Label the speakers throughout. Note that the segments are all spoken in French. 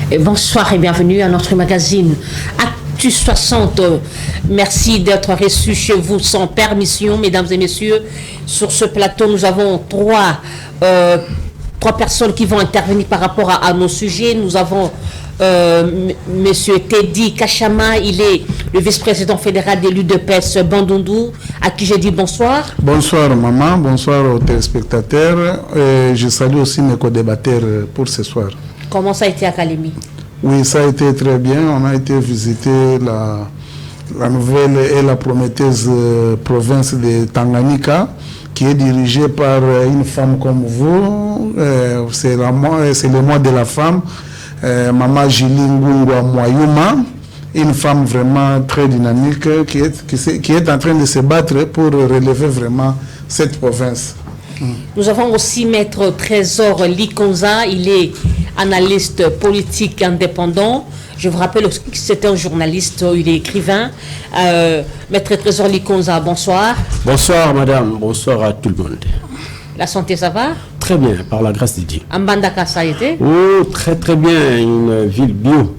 Speaker 1: Et bonsoir et bienvenue à notre magazine Actu 60. Merci d'être reçus chez vous sans permission, mesdames et messieurs. Sur ce plateau, nous avons trois personnes qui vont intervenir par rapport à nos sujets. Nous avons Monsieur Teddy Kachama, il est le vice-président fédéral de l'UDPS Bandundu, à qui je dis bonsoir.
Speaker 2: Bonsoir maman, bonsoir aux téléspectateurs. Je salue aussi mes co-débatteurs pour ce soir.
Speaker 1: Comment ça a été à Kalemi?
Speaker 2: Oui, ça a été très bien. On a été visiter la nouvelle et la prometteuse province de Tanganyika, qui est dirigée par une femme comme vous. C'est le mois de la femme. Maman Julie Ngungwa Mwayuma, une femme vraiment très dynamique qui est en train de se battre pour relever vraiment cette province.
Speaker 1: Nous avons aussi Maître Trésor Likonza, il est analyste politique indépendant. Je vous rappelle que c'est un journaliste, il est écrivain. Maître Trésor Likonza, bonsoir.
Speaker 3: Bonsoir madame, bonsoir à tout le monde.
Speaker 1: La santé, ça va?
Speaker 3: Très bien, par la grâce de Dieu.
Speaker 1: Mbandaka, ça a été?
Speaker 3: Oh, très bien, une ville bio.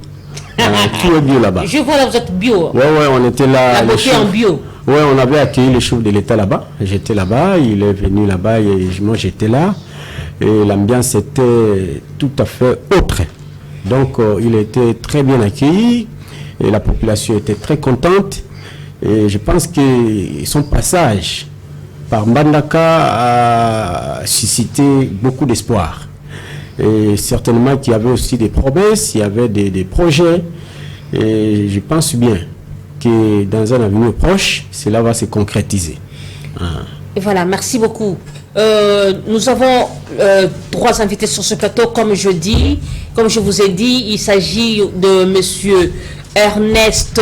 Speaker 3: Tout est bio là-bas.
Speaker 1: Je vois là, vous êtes bio.
Speaker 3: Ouais, on était là.
Speaker 1: La beauté en bio.
Speaker 3: Ouais, on avait accueilli le chef de l'État là-bas. J'étais là-bas, il est venu là-bas et moi j'étais là. Et l'ambiance était tout à fait autre. Donc il était très bien accueilli et la population était très contente. Et je pense que son passage par Mbandaka a suscité beaucoup d'espoir. Et certainement qu'il y avait aussi des promesses, il y avait des projets. Et je pense bien que dans un avenir proche, cela va se concrétiser.
Speaker 1: Et voilà, merci beaucoup. Nous avons trois invités sur ce plateau, comme je vous ai dit, il s'agit de monsieur Ernest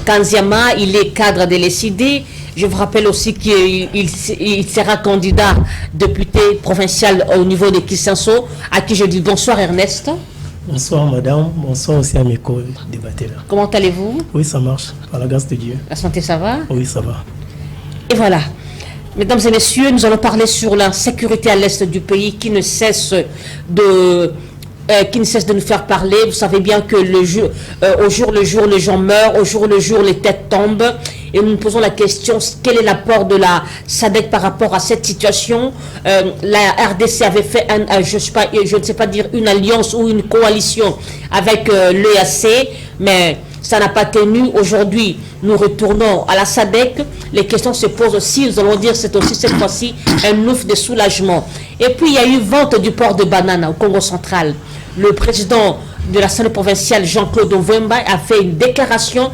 Speaker 1: Kanziama, il est cadre de l'ECD. Je vous rappelle aussi qu'il sera candidat député provincial au niveau de Kisanso, à qui je dis bonsoir Ernest.
Speaker 4: Bonsoir madame, bonsoir aussi à mes co-débatteurs.
Speaker 1: Comment allez-vous?
Speaker 4: Oui, ça marche, par la grâce de Dieu.
Speaker 1: La santé, ça va?
Speaker 4: Oui, ça va.
Speaker 1: Et voilà. Mesdames et messieurs, nous allons parler sur la sécurité à l'est du pays qui ne cesse de nous faire parler. Vous savez bien que au jour le jour, les gens meurent, au jour le jour, les têtes tombent. Et nous nous posons la question, quel est l'apport de la SADC par rapport à cette situation? La RDC avait fait, je ne sais pas dire une alliance ou une coalition avec l'EAC, mais ça n'a pas tenu. Aujourd'hui, nous retournons à la SADC. Les questions se posent aussi. Nous allons dire c'est aussi cette fois-ci un ouf de soulagement. Et puis, il y a eu vente du port de banane au Congo central. Le président de l'Assemblée provinciale, Jean-Claude Ovemba, a fait une déclaration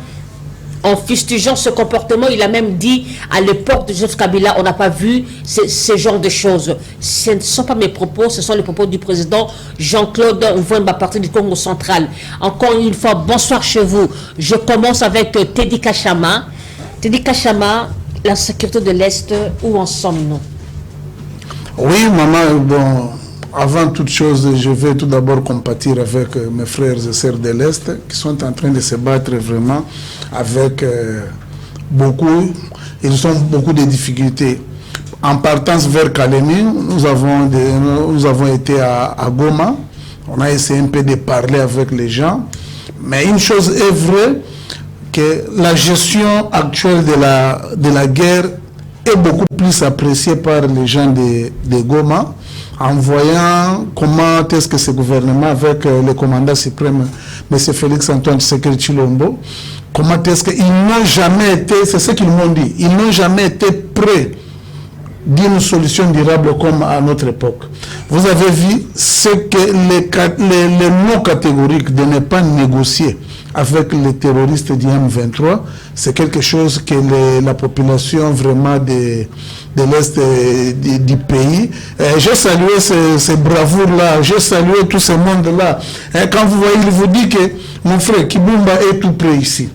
Speaker 1: en fustigeant ce comportement. Il a même dit à l'époque de Joseph Kabila, on n'a pas vu ce genre de choses. Ce ne sont pas mes propos, ce sont les propos du président Jean-Claude Ovemba, parti du Congo central. Encore une fois, bonsoir chez vous. Je commence avec Teddy Kachama. Teddy Kachama, la sécurité de l'Est, où en sommes-nous?
Speaker 2: Oui, maman, bon, avant toute chose, je vais tout d'abord compatir avec mes frères et sœurs de l'Est qui sont en train de se battre vraiment avec beaucoup de difficultés. En partance vers Kalemi, nous avons été à Goma, on a essayé un peu de parler avec les gens, mais une chose est vraie, que la gestion actuelle de la guerre est beaucoup plus appréciée par les gens de Goma, en voyant comment est-ce que ce gouvernement, avec le commandant suprême, M. Félix Antoine Tshisekedi Tshilombo, comment est-ce qu'ils n'ont jamais été, c'est ce qu'ils m'ont dit, ils n'ont jamais été prêts d'une solution durable comme à notre époque. Vous avez vu ce que les mots catégoriques de ne pas négocier avec les terroristes du M23, c'est quelque chose que la population vraiment de l'Est du pays, j'ai salué ces bravoures-là, j'ai salué tout ce monde-là. Quand vous voyez, il vous dit que mon frère Kibumba est tout près ici.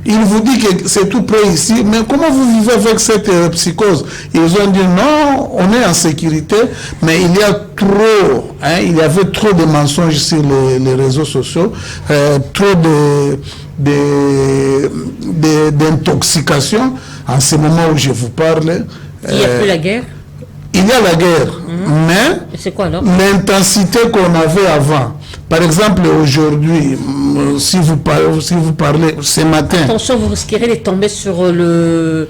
Speaker 2: Il vous dit que c'est tout près ici, mais comment vous vivez avec cette psychose? Ils ont dit non, on est en sécurité, mais il y avait trop de mensonges sur les réseaux sociaux, trop d'intoxication. En ce moment où je vous parle,
Speaker 1: il n'y a plus la guerre?
Speaker 2: Il y a la guerre, mais
Speaker 1: c'est quoi alors?
Speaker 2: L'intensité qu'on avait avant, Par exemple, aujourd'hui, si vous parlez ce matin...
Speaker 1: Attention, vous risquerez de tomber sur je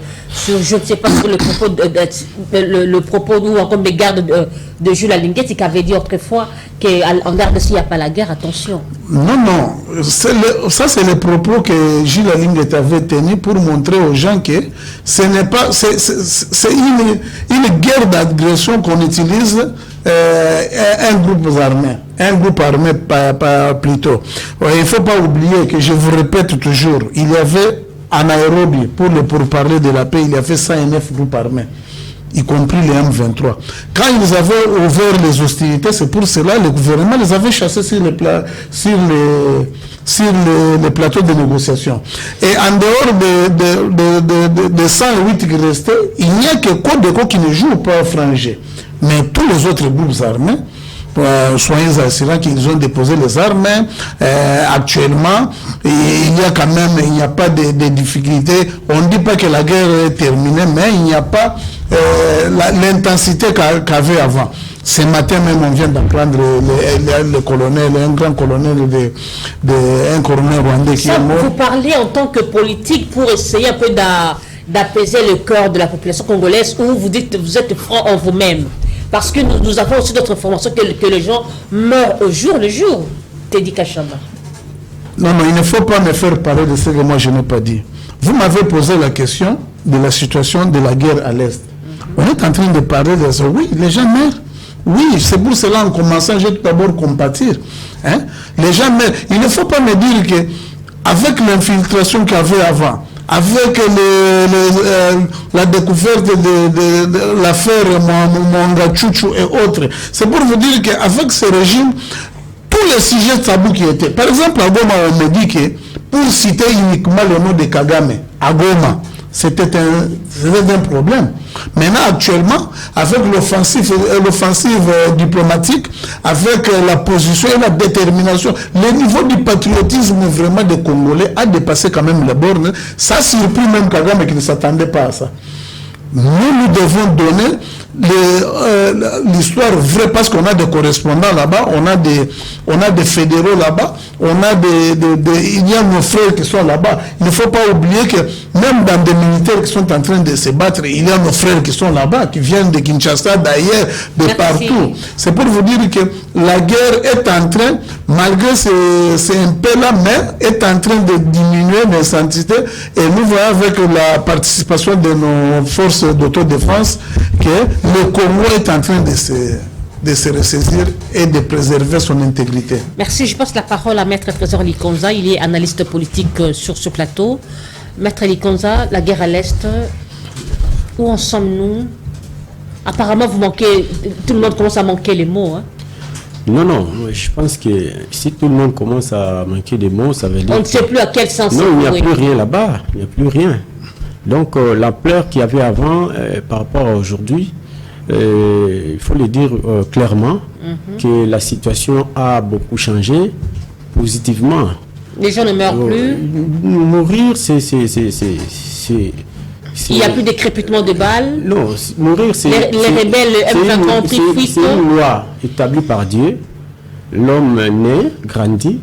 Speaker 1: ne sais pas, sur le propos ou encore des gardes de Jules Alinguet qui avait dit autrefois qu'en RDC, il n'y a pas la guerre, attention.
Speaker 2: Non, ça c'est le propos que Jules Alinguet avait tenu pour montrer aux gens que ce n'est pas... C'est une guerre d'agression qu'on utilise un groupe armé plutôt. Il ne faut pas oublier que, je vous répète toujours, il y avait en Nairobi, pour parler de la paix, il y avait 109 groupes armés, y compris les M23. Quand ils avaient ouvert les hostilités, c'est pour cela que le gouvernement les avait chassés sur les plateaux de négociation. Et en dehors de 108 qui restaient, il n'y a que Codeco qui ne joue pas au frangé. Mais tous les autres groupes armés, soyez assurés qu'ils ont déposé les armes. Actuellement, il n'y a pas de difficultés. On ne dit pas que la guerre est terminée, mais il n'y a pas l'intensité qu'avait avant. Ce matin même, on vient d'apprendre le colonel, un grand colonel un colonel rwandais qui est mort.
Speaker 1: Vous parlez en tant que politique pour essayer un peu d'apaiser le cœur de la population congolaise, où vous dites que vous êtes franc en vous-même. Parce que nous avons aussi d'autres informations que les gens meurent au jour le jour. Teddy Kachama.
Speaker 2: Non, il ne faut pas me faire parler de ce que moi je n'ai pas dit. Vous m'avez posé la question de la situation de la guerre à l'Est. On est en train de parler de ça. Oui, les gens meurent. Oui, c'est pour cela en commençant, j'ai tout d'abord compatir. Les gens meurent. Il ne faut pas me dire que avec l'infiltration qu'il y avait avant, avec la découverte de l'affaire Mwangachuchu et autres. C'est pour vous dire qu'avec ce régime, tous les sujets tabous qui étaient... Par exemple, à Goma, on me dit que, pour citer uniquement le nom de Kagame, à Goma, c'était un problème. Maintenant, actuellement, avec l'offensive diplomatique, avec la position et la détermination, le niveau du patriotisme vraiment des Congolais a dépassé quand même la borne. Ça a surpris même Kagame qui ne s'attendait pas à ça. Nous devons donner l'histoire vraie parce qu'on a des correspondants là-bas, on a des fédéraux là-bas, il y a nos frères qui sont là-bas. Il ne faut pas oublier que même dans des militaires qui sont en train de se battre, il y a nos frères qui sont là-bas, qui viennent de Kinshasa, d'ailleurs, de partout. C'est pour vous dire que la guerre est en train, malgré c'est un peu là, mais est en train de diminuer l'intensité. Et nous voyons avec la participation de nos forces d'autodéfense que le Congo est en train de se ressaisir et de préserver son intégrité.
Speaker 1: Merci. Je passe la parole à Maître Trésor Likonza. Il est analyste politique sur ce plateau. Maître Likonza, la guerre à l'Est, où en sommes-nous? Apparemment, tout le monde commence à manquer les mots.
Speaker 3: Non, je pense que si tout le monde commence à manquer des mots, ça veut dire...
Speaker 1: On ne sait plus à quel sens...
Speaker 3: Non, il n'y a plus rien là-bas. Il n'y a plus rien. Donc, l'ampleur qu'il y avait avant par rapport à aujourd'hui, il faut le dire clairement que la situation a beaucoup changé positivement.
Speaker 1: Les gens ne meurent plus.
Speaker 3: Mourir,
Speaker 1: il n'y a plus de crépitement de balles.
Speaker 3: Non, mourir, c'est...
Speaker 1: Les rebelles M23
Speaker 3: c'est une loi établie par Dieu. L'homme naît, grandit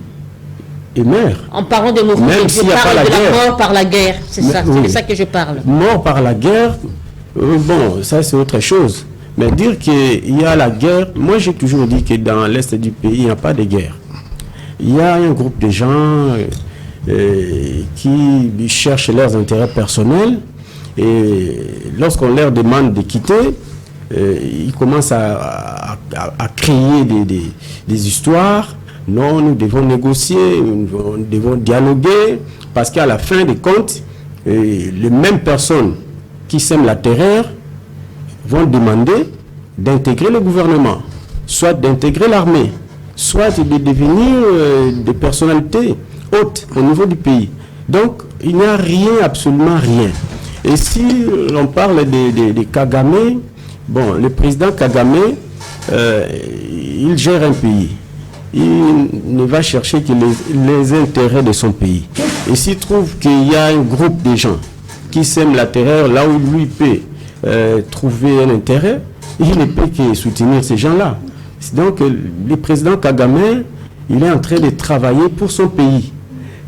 Speaker 3: et meurt.
Speaker 1: En parlant de mourir, je parle de la mort par la guerre. C'est ça, c'est de ça que je parle.
Speaker 3: Mort par la guerre, bon, ça c'est autre chose. Mais dire qu'il y a la guerre, moi j'ai toujours dit que dans l'Est du pays, il n'y a pas de guerre. Il y a un groupe de gens qui cherchent leurs intérêts personnels et lorsqu'on leur demande de quitter, ils commencent à créer des histoires. Non, nous devons négocier, nous devons dialoguer, parce qu'à la fin des comptes, les mêmes personnes qui sèment la terreur vont demander d'intégrer le gouvernement, soit d'intégrer l'armée, soit de devenir des personnalités hautes au niveau du pays. Donc, il n'y a rien, absolument rien. Et si l'on parle de Kagame, bon, le président Kagame, il gère un pays. Il ne va chercher que les intérêts de son pays. Et s'il trouve qu'il y a un groupe de gens qui sèment la terreur là où lui peut trouver un intérêt, il ne peut que soutenir ces gens-là. Donc le président Kagame Il est en train de travailler pour son pays.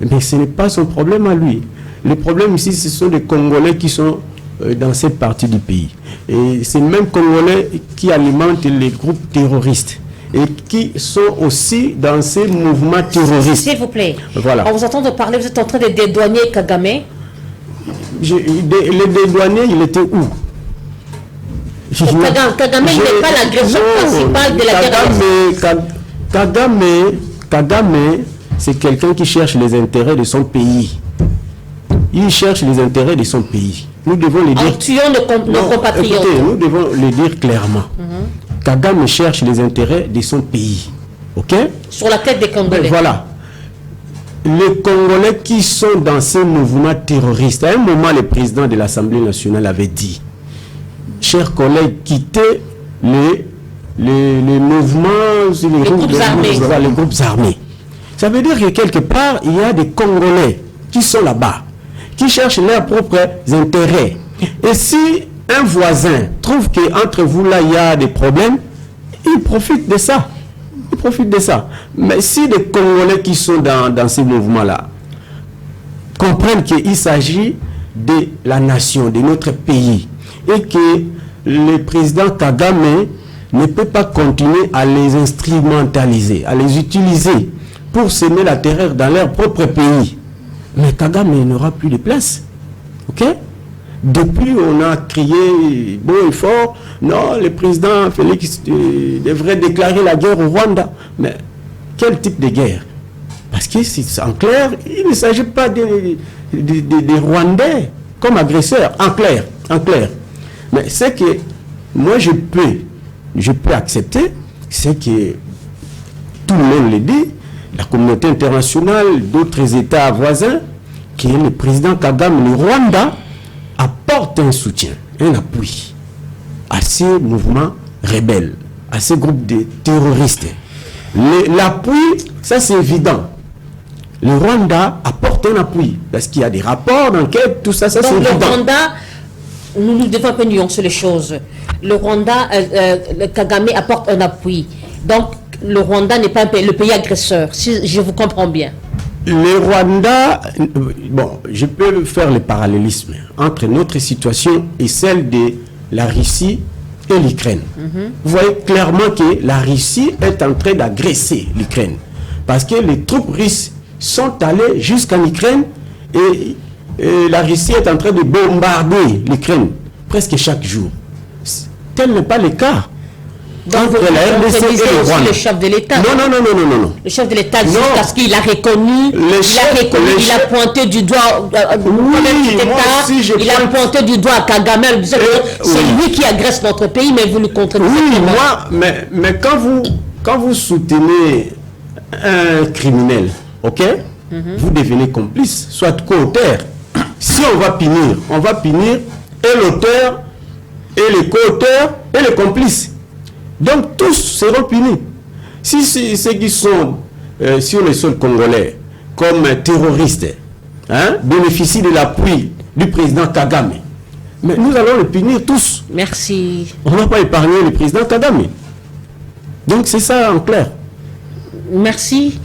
Speaker 3: Mais ce n'est pas son problème à lui. Le problème ici, ce sont les Congolais qui sont dans cette partie du pays. Et c'est les mêmes Congolais qui alimentent les groupes terroristes et qui sont aussi dans ces mouvements terroristes.
Speaker 1: S'il vous plaît,
Speaker 3: voilà.
Speaker 1: On vous entend de parler, vous êtes en train de dédouaner Kagame.
Speaker 3: Le dédouané, il était où?
Speaker 1: Kagame n'est pas l'agresseur principal de la guerre.
Speaker 3: Kagame, c'est quelqu'un qui cherche les intérêts de son pays. Il cherche les intérêts de son pays. Nous devons le dire.
Speaker 1: En tuant nos compatriotes.
Speaker 3: Écoutez, nous devons le dire clairement. Kagame cherche les intérêts de son pays. OK?
Speaker 1: Sur la tête des Congolais.
Speaker 3: Voilà. Les Congolais qui sont dans ces mouvements terroristes, à un moment, le président de l'Assemblée nationale avait dit, chers collègues, quittez les mouvements, les groupes armés. Ça veut dire que quelque part, il y a des Congolais qui sont là-bas, qui cherchent leurs propres intérêts. Et si un voisin trouve qu'entre vous, là, il y a des problèmes, il profite de ça. Il profite de ça. Mais si des Congolais qui sont dans ces mouvements-là comprennent qu'il s'agit de la nation, de notre pays, et que le président Kagame ne peut pas continuer à les instrumentaliser, à les utiliser pour semer la terreur dans leur propre pays, mais Kagame n'aura plus de place. OK? Depuis, on a crié bon et fort, non, le président Félix devrait déclarer la guerre au Rwanda. Mais quel type de guerre? Parce que c'est en clair, il ne s'agit pas des Rwandais comme agresseurs, en clair. Mais c'est que moi je peux accepter, c'est que tout le monde le dit, la communauté internationale, d'autres États voisins, que le président Kagame, le Rwanda, apporte un soutien, un appui à ces mouvements rebelles, à ces groupes de terroristes. L'appui, ça c'est évident. Le Rwanda apporte un appui, parce qu'il y a des rapports d'enquête, tout ça, c'est évident.
Speaker 1: Donc le Rwanda, nous devons un peu nuancer les choses. Le Rwanda, le Kagame apporte un appui. Donc le Rwanda n'est pas le pays agresseur, si je vous comprends bien.
Speaker 3: Le Rwanda, bon, je peux faire le parallélisme entre notre situation et celle de la Russie et l'Ukraine. Vous voyez clairement que la Russie est en train d'agresser l'Ukraine. Parce que les troupes russes sont allées jusqu'en Ukraine et la Russie est en train de bombarder l'Ukraine presque chaque jour. Tel n'est pas le cas.
Speaker 1: Donc, vous le chef de l'État.
Speaker 3: Non.
Speaker 1: Le chef de l'État, parce qu'il a reconnu, il a pointé du doigt, il a pointé du doigt à Kagame, c'est lui qui agresse notre pays, mais vous le contredisez.
Speaker 3: Oui, mais quand vous soutenez un criminel, ok, vous devenez complice, soit co-auteur. Si on va punir et l'auteur, et le co-auteur, et le complice. Donc tous seront punis. Si ceux qui sont sur le sol congolais comme terroristes bénéficient de l'appui du président Kagame, mais nous allons les punir tous.
Speaker 1: Merci.
Speaker 3: On ne va pas épargner le président Kagame. Donc c'est ça en clair.
Speaker 1: Merci.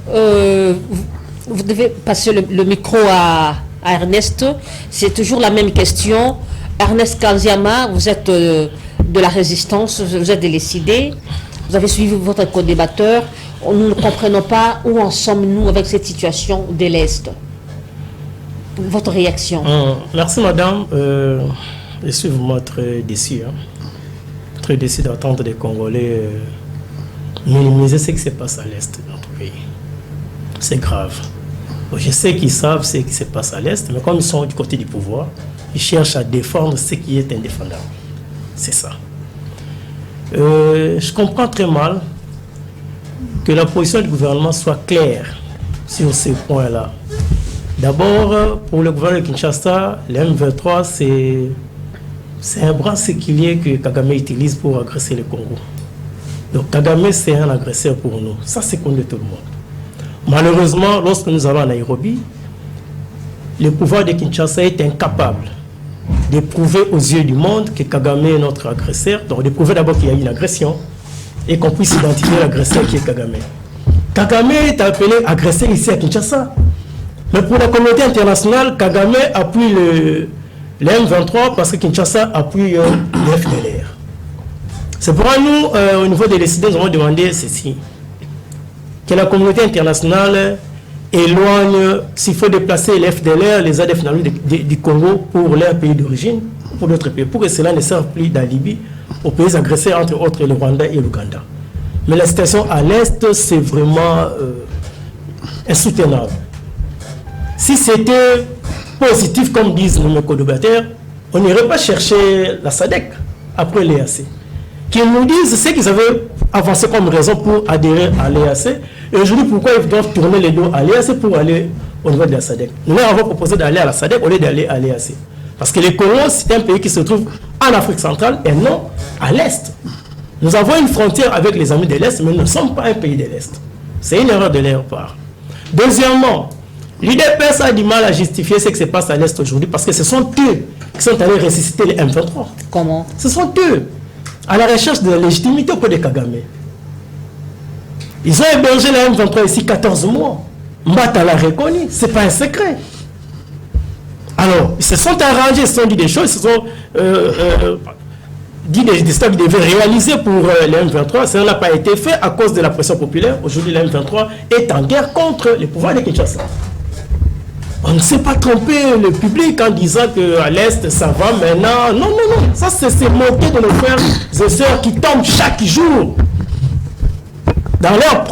Speaker 1: Vous devez passer le micro à Ernest. C'est toujours la même question. Ernest Kanziama, vous êtes de la résistance, vous êtes décidé, vous avez suivi votre co-débatteur. Nous ne comprenons pas où en sommes-nous avec cette situation de l'Est. Votre réaction?
Speaker 4: Merci madame. Je suis vraiment très déçu. Très déçu d'entendre des Congolais minimiser ce qui se passe à l'Est de notre pays. C'est grave. Je sais qu'ils savent ce qui se passe à l'Est, mais comme ils sont du côté du pouvoir, ils cherchent à défendre ce qui est indéfendable. C'est ça. Je comprends très mal que la position du gouvernement soit claire sur ce point-là. D'abord, pour le gouvernement de Kinshasa, le M23, c'est un bras séculier que Kagame utilise pour agresser le Congo. Donc Kagame, c'est un agresseur pour nous. Ça, c'est connu de tout le monde. Malheureusement, lorsque nous allons à Nairobi, le pouvoir de Kinshasa est incapable de prouver aux yeux du monde que Kagame est notre agresseur, donc de prouver d'abord qu'il y a eu une agression et qu'on puisse identifier l'agresseur qui est Kagame. Kagame est appelé agresseur ici à Kinshasa. Mais pour la communauté internationale, Kagame appuie le M23 parce que Kinshasa appuie le FDLR. C'est pourquoi nous, au niveau des décideurs, nous avons demandé ceci. Que la communauté internationale éloigne, s'il faut déplacer les FDLR, les ADF du Congo pour leur pays d'origine, pour d'autres pays, pour que cela ne serve plus d'alibi aux pays agressés, entre autres le Rwanda et l'Ouganda. Mais la situation à l'Est, c'est vraiment insoutenable. Si c'était positif, comme disent nos co-débatteurs, on n'irait pas chercher la SADC après l'EAC. Qu'ils nous disent ce qu'ils avaient avancé comme raison pour adhérer à l'EAC. Et aujourd'hui, pourquoi ils doivent tourner les dos à l'EAC pour aller au niveau de la SADC. Nous avons proposé d'aller à la SADC au lieu d'aller à l'EAC. Parce que les Congo, c'est un pays qui se trouve en Afrique centrale et non à l'Est. Nous avons une frontière avec les amis de l'Est, mais nous ne sommes pas un pays de l'Est. C'est une erreur de leur part. Deuxièmement, l'UDPS a du mal à justifier ce qui se passe à l'Est aujourd'hui parce que ce sont eux qui sont allés ressusciter les M23.
Speaker 1: Comment?
Speaker 4: Ce sont eux, à la recherche de la légitimité auprès de Kagame. Ils ont hébergé les M23 ici 14 mois. Mbata l'a reconnu, ce n'est pas un secret. Alors, ils se sont arrangés, ils se sont dit des choses, ils se sont dit des steps qu'ils devaient réaliser pour les M23. Ça n'a pas été fait à cause de la pression populaire. Aujourd'hui, les M23 est en guerre contre les pouvoirs de Kinshasa. On ne s'est pas trompé le public en disant qu'à l'Est, ça va maintenant. Non, non, non. Ça, c'est moquer de nos frères et sœurs qui tombent chaque jour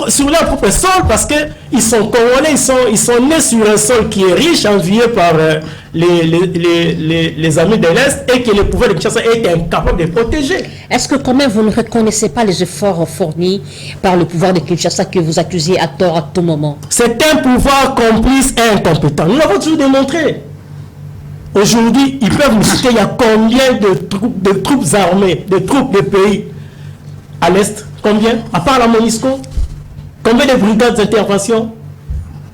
Speaker 4: sur leur propre sol parce qu'ils sont congolais, ils sont nés sur un sol qui est riche, envié par les amis de l'Est et que le pouvoir de Kinshasa est incapable de protéger.
Speaker 1: Est-ce que quand même vous ne reconnaissez pas les efforts fournis par le pouvoir de Kinshasa que vous accusez à tort à tout moment? C'est
Speaker 4: un pouvoir complice et incompétent. Nous l'avons toujours démontré. Aujourd'hui, ils peuvent nous citer il y a combien de troupes armées, de troupes de pays à l'Est? Combien? À part la MONUSCO? Combien de brigades d'intervention?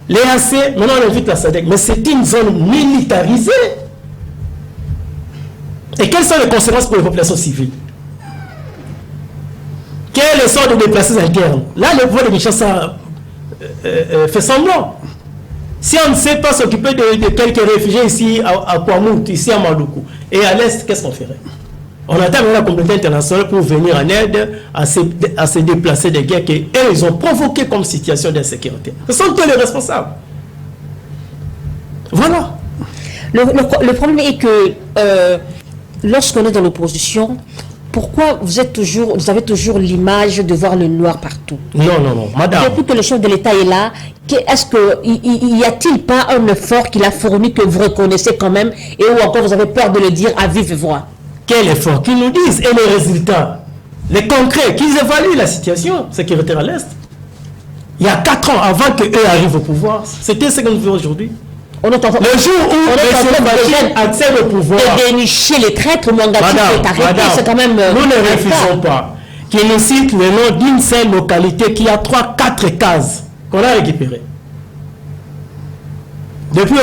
Speaker 4: L'EAC, maintenant on invite la SADC, mais c'est une zone militarisée. Et quelles sont les conséquences pour les populations civiles? Quel est le sort des déplacés internes? Là, le pouvoir de Kinshasa fait semblant. Si on ne sait pas s'occuper de quelques réfugiés ici à Kwamut, ici à Maluku, et à l'Est, qu'est-ce qu'on ferait? On attend la communauté internationale pour venir en aide à ces déplacés de guerre qu'eux, ils ont provoqué comme situation d'insécurité. Ce sont eux les responsables. Voilà.
Speaker 1: Le problème est que lorsqu'on est dans l'opposition, pourquoi vous avez toujours l'image de voir le noir partout?
Speaker 4: Non, non, non, madame.
Speaker 1: Depuis que le chef de l'État est là, est-ce qu'il y a-t-il pas un effort qu'il a fourni que vous reconnaissez quand même et où encore vous avez peur de le dire à vive voix?
Speaker 4: Quel effort? Qu'ils nous disent et les résultats, les concrets, qu'ils évaluent la situation sécuritaire à l'Est. Il y a 4 ans avant qu'eux arrivent au pouvoir, c'était ce que nous vivons aujourd'hui. Le jour où M. Bachir accède au pouvoir,
Speaker 1: et dénicher les traîtres, Mwangatou est arrêté, c'est quand même...
Speaker 4: nous ne refusons pas qu'il nous cite le nom d'une seule localité qui a 3-4 cases qu'on a récupérées. Depuis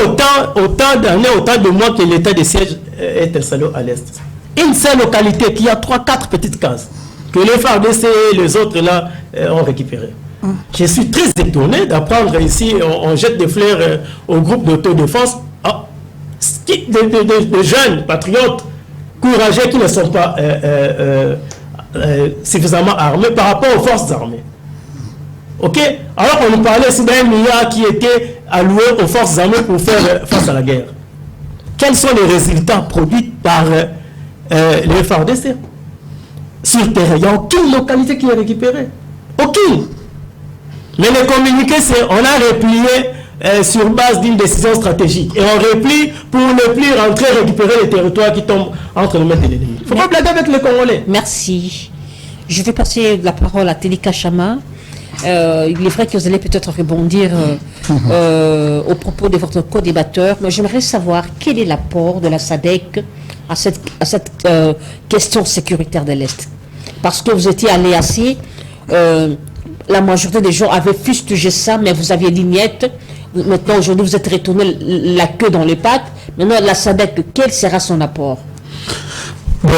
Speaker 4: autant d'années, autant de mois que l'état de siège est installé à l'Est. Une seule localité qui a 3-4 petites cases que les FARDC et les autres là ont récupérées. Je suis très étonné d'apprendre ici, on jette des fleurs au groupe d'autodéfense, de jeunes patriotes courageux qui ne sont pas suffisamment armés par rapport aux forces armées. Ok? Alors on nous parlait aussi d'un milliard qui était alloué aux forces armées pour faire face à la guerre. Quels sont les résultats produits par les FARDC? Sur terrain, il n'y a aucune localité qui est récupérée. Aucune. Mais le communiqué, c'est on a replié sur base d'une décision stratégique. Et on replie pour ne plus rentrer récupérer les territoires qui tombent entre les mains de l'ennemi. Il ne faut pas blaguer avec les Congolais.
Speaker 1: Merci. Je vais passer la parole à Télika Chama. Il est vrai que vous allez peut-être rebondir au propos de votre co-débatteur, mais j'aimerais savoir quel est l'apport de la SADC à cette question sécuritaire de l'Est. Parce que vous étiez à l'EAC, la majorité des gens avaient fustigé ça, mais vous aviez l'ignette. Maintenant, aujourd'hui, vous êtes retourné la queue dans les pattes. Maintenant, la SADC, quel sera son apport?
Speaker 2: Bon,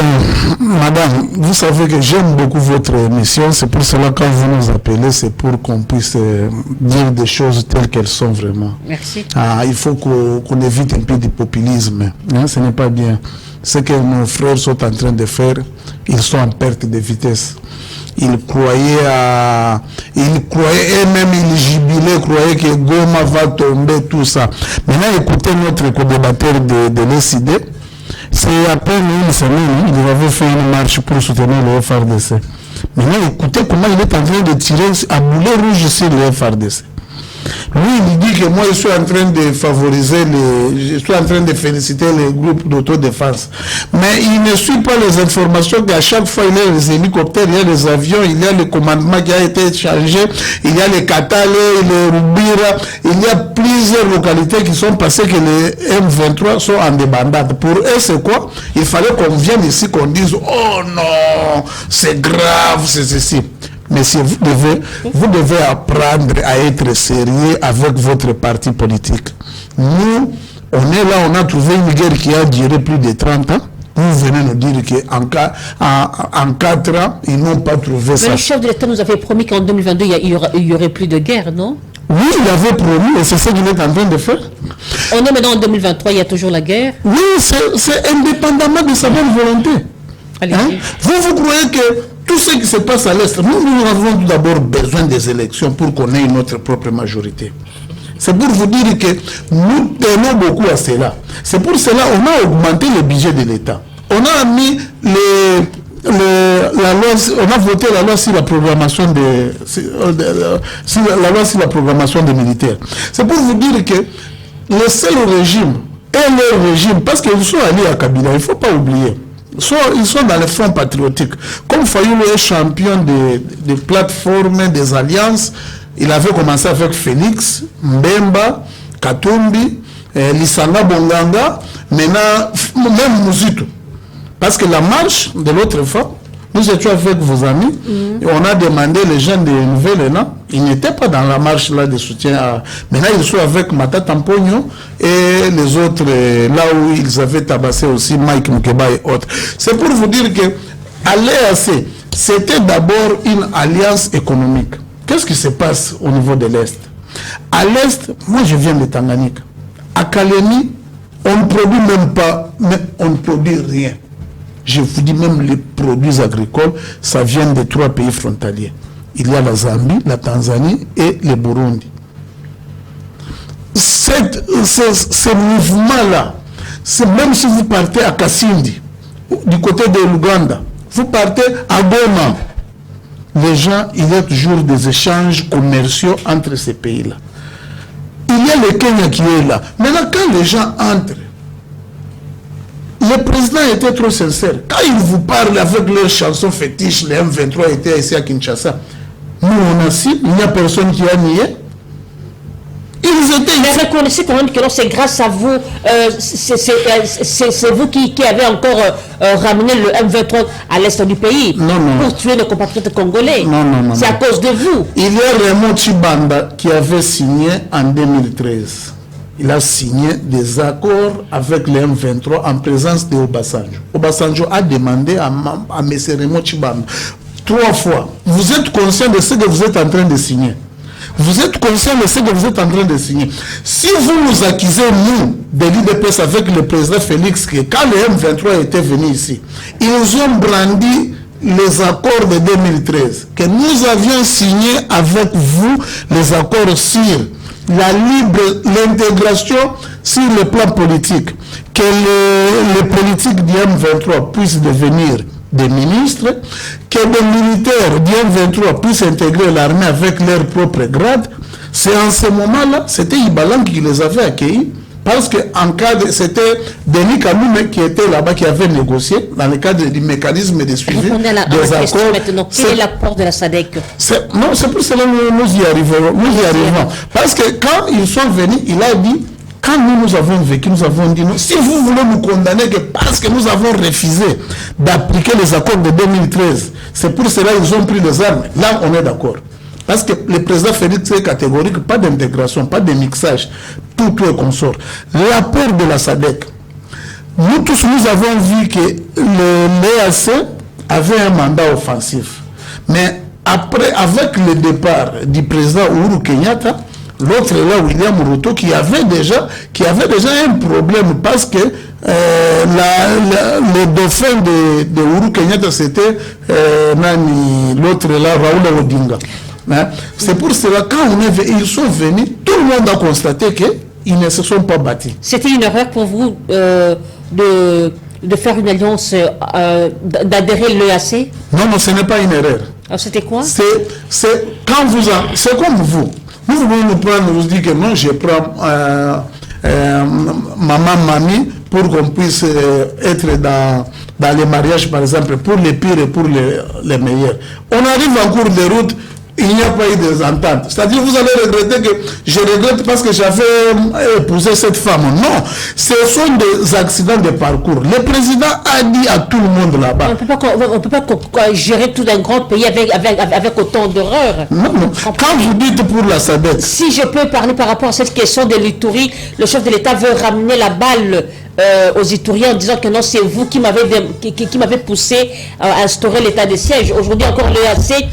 Speaker 2: madame, vous savez que j'aime beaucoup votre émission. C'est pour cela que quand vous nous appelez, c'est pour qu'on puisse dire des choses telles qu'elles sont vraiment.
Speaker 1: Merci.
Speaker 2: Il faut qu'on évite un peu du populisme. Hein, ce n'est pas bien. Ce que nos frères sont en train de faire, ils sont en perte de vitesse. Ils croyaient eux-mêmes, ils jubilaient, croyaient que Goma va tomber, tout ça. Maintenant, écoutez notre co-débatteur de l'ECD. C'est après une semaine, il avait fait une marche pour soutenir le FRDC. Maintenant, écoutez comment il est en train de tirer à boulet rouge sur le FRDC. Lui, il dit que moi, je suis en train de favoriser je suis en train de féliciter les groupes d'autodéfense. Mais il ne suit pas les informations qu'à chaque fois, il y a les hélicoptères, il y a les avions, il y a le commandement qui a été changé, il y a les Katale, les Rubira, il y a plusieurs localités qui sont passées que les M23 sont en débandade. Pour eux, c'est quoi? Il fallait qu'on vienne ici, qu'on dise, oh non, c'est grave, c'est ceci. Mais si vous devez apprendre à être sérieux avec votre parti politique. Nous, on est là, on a trouvé une guerre qui a duré plus de 30 ans. Vous venez nous dire qu'en 4 ans, ils n'ont pas trouvé ça.
Speaker 1: Mais le chef de l'État nous avait promis qu'en 2022, il y aurait plus de guerre, non?
Speaker 2: Oui, il avait promis, et c'est ce qu'il est en train de faire.
Speaker 1: On est maintenant en 2023, il y a toujours la guerre.
Speaker 2: Oui, c'est indépendamment de sa bonne volonté. Hein? Vous croyez que tout ce qui se passe à l'Est, nous avons tout d'abord besoin des élections pour qu'on ait notre propre majorité. C'est pour vous dire que nous tenons beaucoup à cela. C'est pour cela qu'on a augmenté le budget de l'État. On a mis la loi, on a voté la loi sur la programmation la loi sur la programmation des militaires. C'est pour vous dire que le seul régime et le régime, parce qu'ils sont allés à Kabila, il ne faut pas oublier. Ils sont dans le front patriotique. Comme Fayoulou est champion des plateformes, des alliances, il avait commencé avec Félix, Mbemba, Katumbi, Lissanga Bonganga, maintenant même Mouzito. Parce que la marche de l'autre fois, nous étions avec vos amis, et on a demandé les jeunes de Nouvelle-Élan, ils n'étaient pas dans la marche là de soutien. Maintenant, ils sont avec Mata Tampogno et les autres, là où ils avaient tabassé aussi Mike Mukeba et autres. C'est pour vous dire que à l'EAC, c'était d'abord une alliance économique. Qu'est-ce qui se passe au niveau de l'Est? À l'Est, moi je viens de Tanganyika. À Kalemi, on ne produit même pas, mais on ne produit rien. Je vous dis même les produits agricoles, ça vient des 3 pays frontaliers. Il y a la Zambie, la Tanzanie et le Burundi. Ce mouvement-là, c'est même si vous partez à Kasindi, du côté de l'Ouganda, vous partez à Goma, les gens, il y a toujours des échanges commerciaux entre ces pays-là. Il y a le Kenya qui est là. Maintenant, quand les gens entrent, le président était trop sincère. Quand il vous parle avec leurs chansons fétiches, les M23 étaient ici à Kinshasa. Nous, on a si, il n'y a personne qui a nié. Ils étaient ici.
Speaker 1: Mais reconnaissez quand même que c'est grâce à vous, c'est vous qui avez encore ramené le M23 à l'est du pays.
Speaker 2: Non.
Speaker 1: Pour tuer nos compatriotes congolais.
Speaker 2: Non.
Speaker 1: C'est à cause de vous.
Speaker 2: Il y a Raymond Chibanda qui avait signé en 2013. Il a signé des accords avec les M23 en présence de Obasanjo. Obasanjo a demandé à M. Raymond Chibanda 3 fois, vous êtes conscient de ce que vous êtes en train de signer? Vous êtes conscient de ce que vous êtes en train de signer? Si vous nous accusez, nous, de l'IDPS avec le président Félix, que quand les M23 étaient venus ici, ils ont brandi les accords de 2013, que nous avions signé avec vous les accords sur l'intégration sur le plan politique, que les politiques du M23 puissent devenir des ministres, que les militaires du M23 puissent intégrer l'armée avec leur propre grade. C'est en ce moment-là, c'était Ibalang qui les avait accueillis, parce que c'était Denis Kaloume qui était là-bas, qui avait négocié dans le cadre du mécanisme de suivi des accords.
Speaker 1: Maintenant, quel est l'apport de la SADC?
Speaker 2: Non, c'est pour cela que nous y arrivons. Parce que quand ils sont venus, il a dit, quand nous avons vécu, nous avons dit, non, si vous voulez nous condamner, que parce que nous avons refusé d'appliquer les accords de 2013, c'est pour cela qu'ils ont pris les armes. Là, on est d'accord. Parce que le président Félix est catégorique, pas d'intégration, pas de mixage, tout est consort. L'apport de la SADC, nous tous, nous avons vu que l'EAC avait un mandat offensif. Mais après, avec le départ du président Uhuru Kenyatta, l'autre est là, William Ruto, qui avait déjà un problème parce que le dauphin de Uhuru Kenyatta, c'était l'autre est là, Raoul Odinga. Hein? C'est pour cela, quand ils sont venus, tout le monde a constaté qu'ils ne se sont pas battus.
Speaker 1: C'était une erreur pour vous de faire une alliance, d'adhérer à l'EAC?
Speaker 2: Non, ce n'est pas une erreur.
Speaker 1: Alors c'était quoi?
Speaker 2: C'est comme vous. Nous voulons nous prendre, nous dire que non, je prends mamie pour qu'on puisse être dans les mariages, par exemple, pour les pires et pour les meilleurs. On arrive en cours de route, il n'y a pas eu des ententes. C'est-à-dire, vous allez regretter que je regrette parce que j'avais épousé cette femme. Non, ce sont des accidents de parcours. Le président a dit à tout le monde là-bas.
Speaker 1: On ne peut pas gérer tout un grand pays avec autant d'horreur.
Speaker 2: Non. Quand vous dites pour la SADC.
Speaker 1: Si je peux parler par rapport à cette question de l'Ituri, le chef de l'État veut ramener la balle aux Ituriens en disant que non, c'est vous qui m'avez poussé à instaurer l'état de siège. Aujourd'hui encore, l'EAC,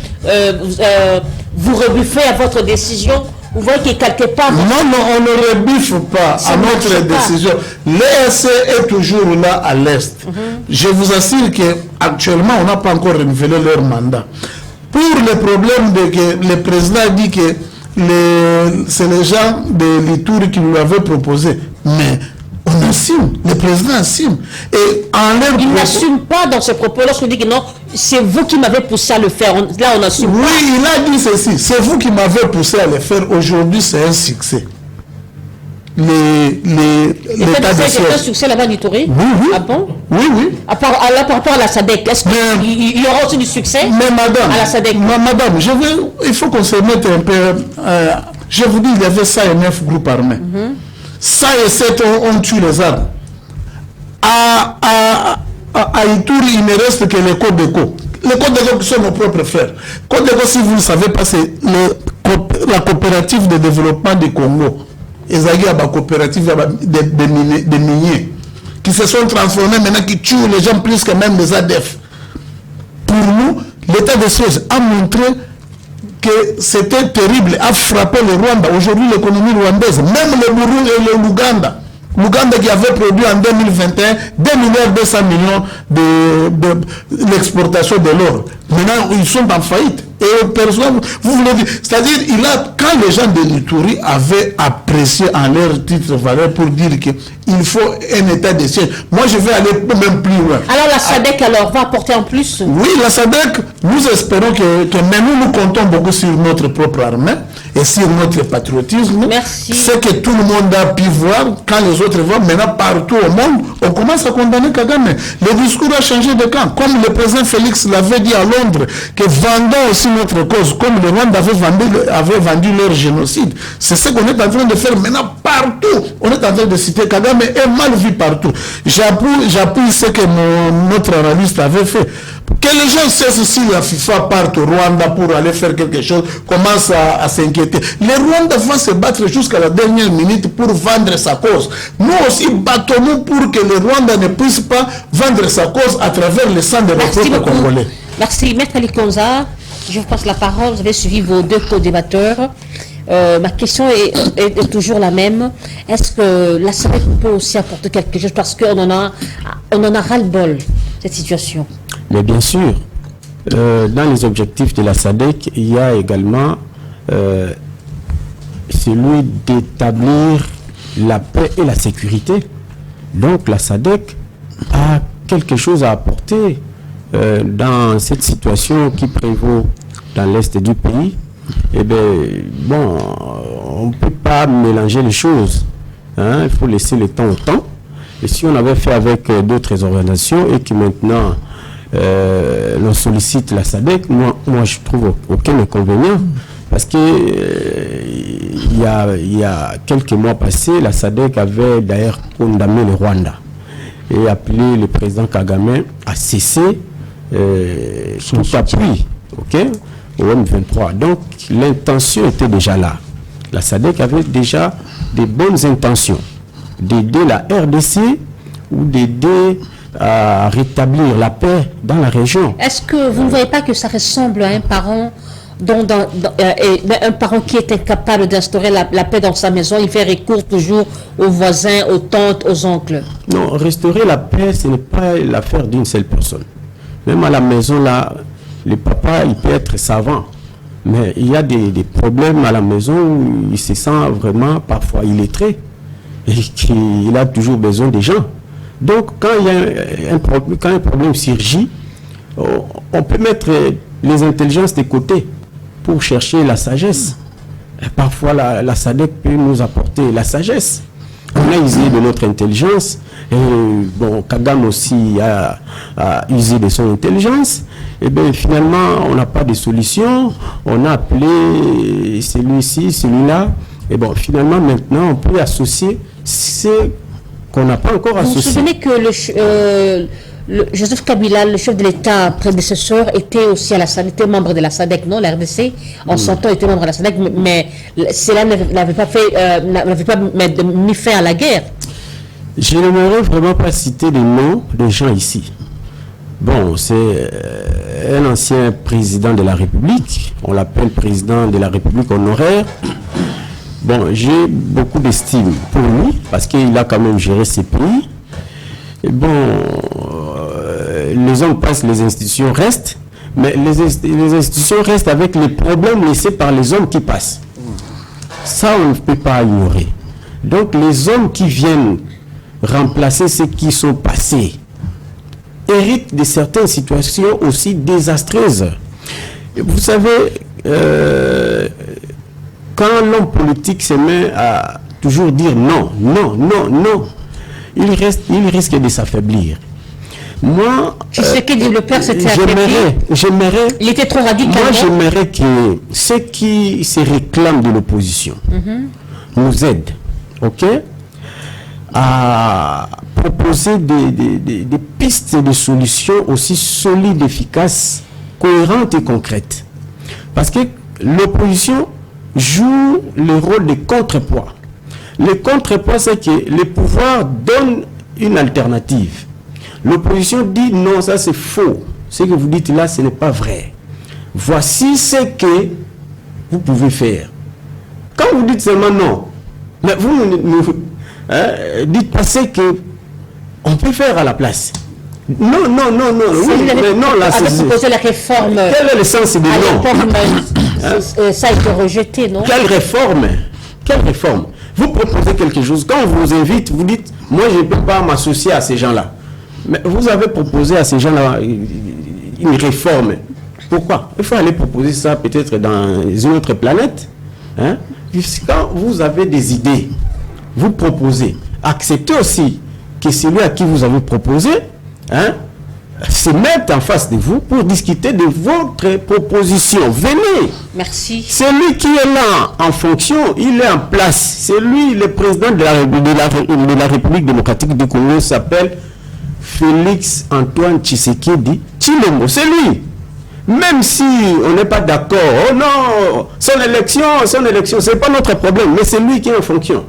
Speaker 1: vous rebuffez à votre décision. Vous voyez que quelque part...
Speaker 2: Non, on ne rebuffe pas à notre décision. L'EAC est toujours là à l'Est. Je vous assure qu'actuellement, on n'a pas encore renouvelé leur mandat. Pour le problème que le président a dit que c'est les gens de l'Ituri qui nous l'avaient proposé. Mais on assume, le président assume. Et
Speaker 1: il n'assume pas dans ses propos lorsqu'on dit que non, c'est vous qui m'avez poussé à le faire. Là, on assume.
Speaker 2: Oui, il a dit ceci. C'est vous qui m'avez poussé à le faire. Aujourd'hui, c'est un succès. L'état de siège.
Speaker 1: C'est un succès là-bas du Touré?
Speaker 2: Oui.
Speaker 1: Ah bon?
Speaker 2: Oui.
Speaker 1: Par rapport à la SADC, est-ce qu'il y aura aussi du succès?
Speaker 2: Mais madame,
Speaker 1: à la SADC?
Speaker 2: Madame, il faut qu'on se mette un peu... je vous dis, il y avait 109 groupes armés. 107 ont tué les armes. À Ituri, il ne reste que les Codeco. Les Codeco qui sont nos propres frères. Codeco, si vous ne savez pas, c'est la coopérative de développement du Congo. Ils ont la coopérative de miniers qui se sont transformés maintenant, qui tuent les gens plus que même les ADF. Pour nous, l'état de siège a montré que c'était terrible, a frappé le Rwanda. Aujourd'hui, l'économie rwandaise, même le Burundi et l'Ouganda. L'Ouganda qui avait produit en 2021 2,2 milliards de l'exportation de l'or. Maintenant, ils sont en faillite. Et personne, vous voulez dire, c'est-à-dire, quand les gens de l'Ituri avaient apprécié en leur titre valeur pour dire qu'il faut un état de siège, moi je vais aller même plus loin.
Speaker 1: Alors la SADC va apporter en plus?
Speaker 2: Oui, la SADC, nous espérons que même nous comptons beaucoup sur notre propre armée et sur notre patriotisme.
Speaker 1: Merci.
Speaker 2: C'est que tout le monde a pu voir, quand les autres voient, maintenant partout au monde, on commence à condamner Kagame. Le discours a changé de camp. Comme le président Félix l'avait dit à Londres, que vendons aussi notre cause, comme le Rwanda avait vendu leur génocide. C'est ce qu'on est en train de faire maintenant partout. On est en train de citer Kagame est mal vu partout. J'appuie ce que notre analyste avait fait. Que les gens cessent si la FIFA part au Rwanda pour aller faire quelque chose, commencent à s'inquiéter. Le Rwanda va se battre jusqu'à la dernière minute pour vendre sa cause. Nous aussi battons-nous pour que le Rwanda ne puisse pas vendre sa cause à travers le sang de nos propres Congolais.
Speaker 1: Merci. Maître Likonza, je vous passe la parole. Vous avez suivi vos deux co-débatteurs. Ma question est toujours la même. Est-ce que la SADC peut aussi apporter quelque chose parce qu'on en a ras-le-bol, cette situation?
Speaker 3: Mais bien sûr, dans les objectifs de la SADC, il y a également celui d'établir la paix et la sécurité. Donc la SADC a quelque chose à apporter dans cette situation qui prévaut dans l'est du pays. Eh bien, bon, on ne peut pas mélanger les choses. Hein? Il faut laisser le temps au temps. Et si on avait fait avec d'autres organisations et que maintenant l'on sollicite la SADC, moi je trouve aucun inconvénient. Parce que il y a quelques mois passés, la SADC avait d'ailleurs condamné le Rwanda et appelé le président Kagame à cesser son appui au M23. Donc l'intention était déjà là. La SADC avait déjà des bonnes intentions d'aider la RDC ou d'aider à rétablir la paix dans la région.
Speaker 1: Est-ce que vous ne voyez pas que ça ressemble à un parent un parent qui est incapable d'instaurer la paix dans sa maison, il fait recours toujours aux voisins, aux tantes, aux oncles?
Speaker 3: Non, restaurer la paix, ce n'est pas l'affaire d'une seule personne. Même à la maison, là, le papa, il peut être savant. Mais il y a des problèmes à la maison où il se sent vraiment parfois illettré et qu'il a toujours besoin des gens. Donc, quand il y a un problème surgit, on peut mettre les intelligences de côté pour chercher la sagesse. Et parfois, la SADC peut nous apporter la sagesse. On a usé de notre intelligence. Et bon, Kagame aussi a usé de son intelligence. Et bien, finalement, on n'a pas de solution. On a appelé celui-ci, celui-là. Et bon, finalement, maintenant, on peut associer ce qu'on n'a pas encore associé.
Speaker 1: Vous vous souvenez que Joseph Kabila, le chef de l'État prédécesseur, était aussi à la SADC, était membre de la SADC, non? La RDC, en son temps, était membre de la SADC, mais cela n'avait pas mis fin à la guerre.
Speaker 3: Je n'aimerais vraiment pas citer les noms de gens ici. Bon, c'est un ancien président de la République, on l'appelle président de la République honoraire. Bon, j'ai beaucoup d'estime pour lui, parce qu'il a quand même géré ses pays. Et bon, les hommes passent, les institutions restent, mais les institutions restent avec les problèmes laissés par les hommes qui passent. Ça, on ne peut pas ignorer. Donc, les hommes qui viennent remplacer ceux qui sont passés héritent de certaines situations aussi désastreuses. Et vous savez, quand l'homme politique se met à toujours dire non, non, non, non, il risque de s'affaiblir. Moi,
Speaker 1: le père s'était
Speaker 3: j'aimerais,
Speaker 1: il était trop radical.
Speaker 3: Moi, j'aimerais que ceux qui se réclament de l'opposition nous aident, ok, à proposer des pistes de solutions aussi solides, efficaces, cohérentes et concrètes. Parce que l'opposition joue le rôle de contrepoids. Le contrepoids, c'est que le pouvoir donne une alternative. L'opposition dit non, ça c'est faux. Ce que vous dites là, ce n'est pas vrai. Voici ce que vous pouvez faire. Quand vous dites seulement non, mais vous dites pas ce que on peut faire à la place. Non, non, non, non. Oui, mais non, là,
Speaker 1: c'est proposé la réforme.
Speaker 3: Quel est le sens de non?
Speaker 1: Ça a été rejeté, non?
Speaker 3: Quelle réforme? Quelle réforme? Vous proposez quelque chose. Quand on vous invite, vous dites, moi je ne peux pas m'associer à ces gens-là. Mais vous avez proposé à ces gens-là une réforme. Pourquoi? Il faut aller proposer ça peut-être dans une autre planète. Hein? Quand vous avez des idées, vous proposez. Acceptez aussi que celui à qui vous avez proposé, hein, se mette en face de vous pour discuter de votre proposition. Venez.
Speaker 1: Merci.
Speaker 3: Celui qui est là en fonction, il est en place. C'est lui, le président de la République démocratique du Congo, s'appelle Félix Antoine Tshisekedi Tshilombo. C'est lui. Même si on n'est pas d'accord, oh non, son élection, ce n'est pas notre problème, mais c'est lui qui est en fonction.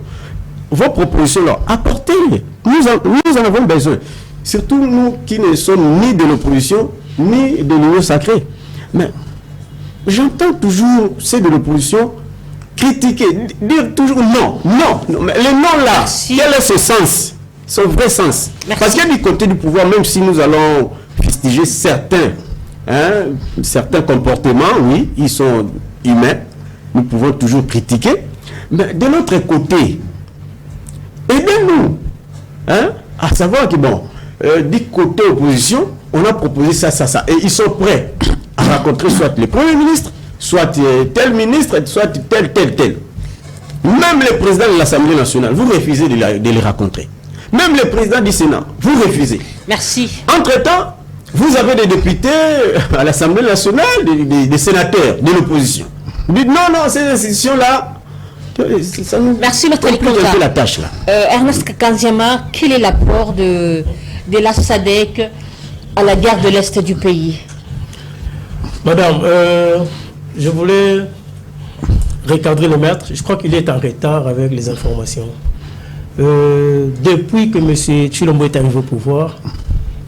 Speaker 3: Vos propositions-là, apportez-les. Nous en avons besoin. Surtout nous qui ne sommes ni de l'opposition, ni de l'union sacrée. Mais j'entends toujours ceux de l'opposition critiquer, dire toujours non, non, non. Mais le non là, merci. Quel est ce sens, son vrai sens? Merci. Parce que du côté du pouvoir, même si nous allons fustiger certains comportements, oui, ils sont humains, nous pouvons toujours critiquer. Mais de l'autre côté, aidez-nous, hein, à savoir que bon, du côté opposition, on a proposé ça, ça, ça. Et ils sont prêts à rencontrer soit le Premier ministre, soit tel ministre, soit tel. Même le président de l'Assemblée nationale, vous refusez de les rencontrer. Même le président du Sénat, vous refusez.
Speaker 1: Merci.
Speaker 3: Entre-temps, vous avez des députés à l'Assemblée nationale, des sénateurs de l'opposition. Vous dites non, non, ces institutions-là, ça nous
Speaker 1: merci,
Speaker 3: complique un peu la tâche là.
Speaker 1: Ernest Kanziama, quel est l'apport de la SADC à la guerre de l'Est du pays?
Speaker 4: Madame, je voulais recadrer le maître. Je crois qu'il est en retard avec les informations. depuis que M. Tshilombo est arrivé au pouvoir,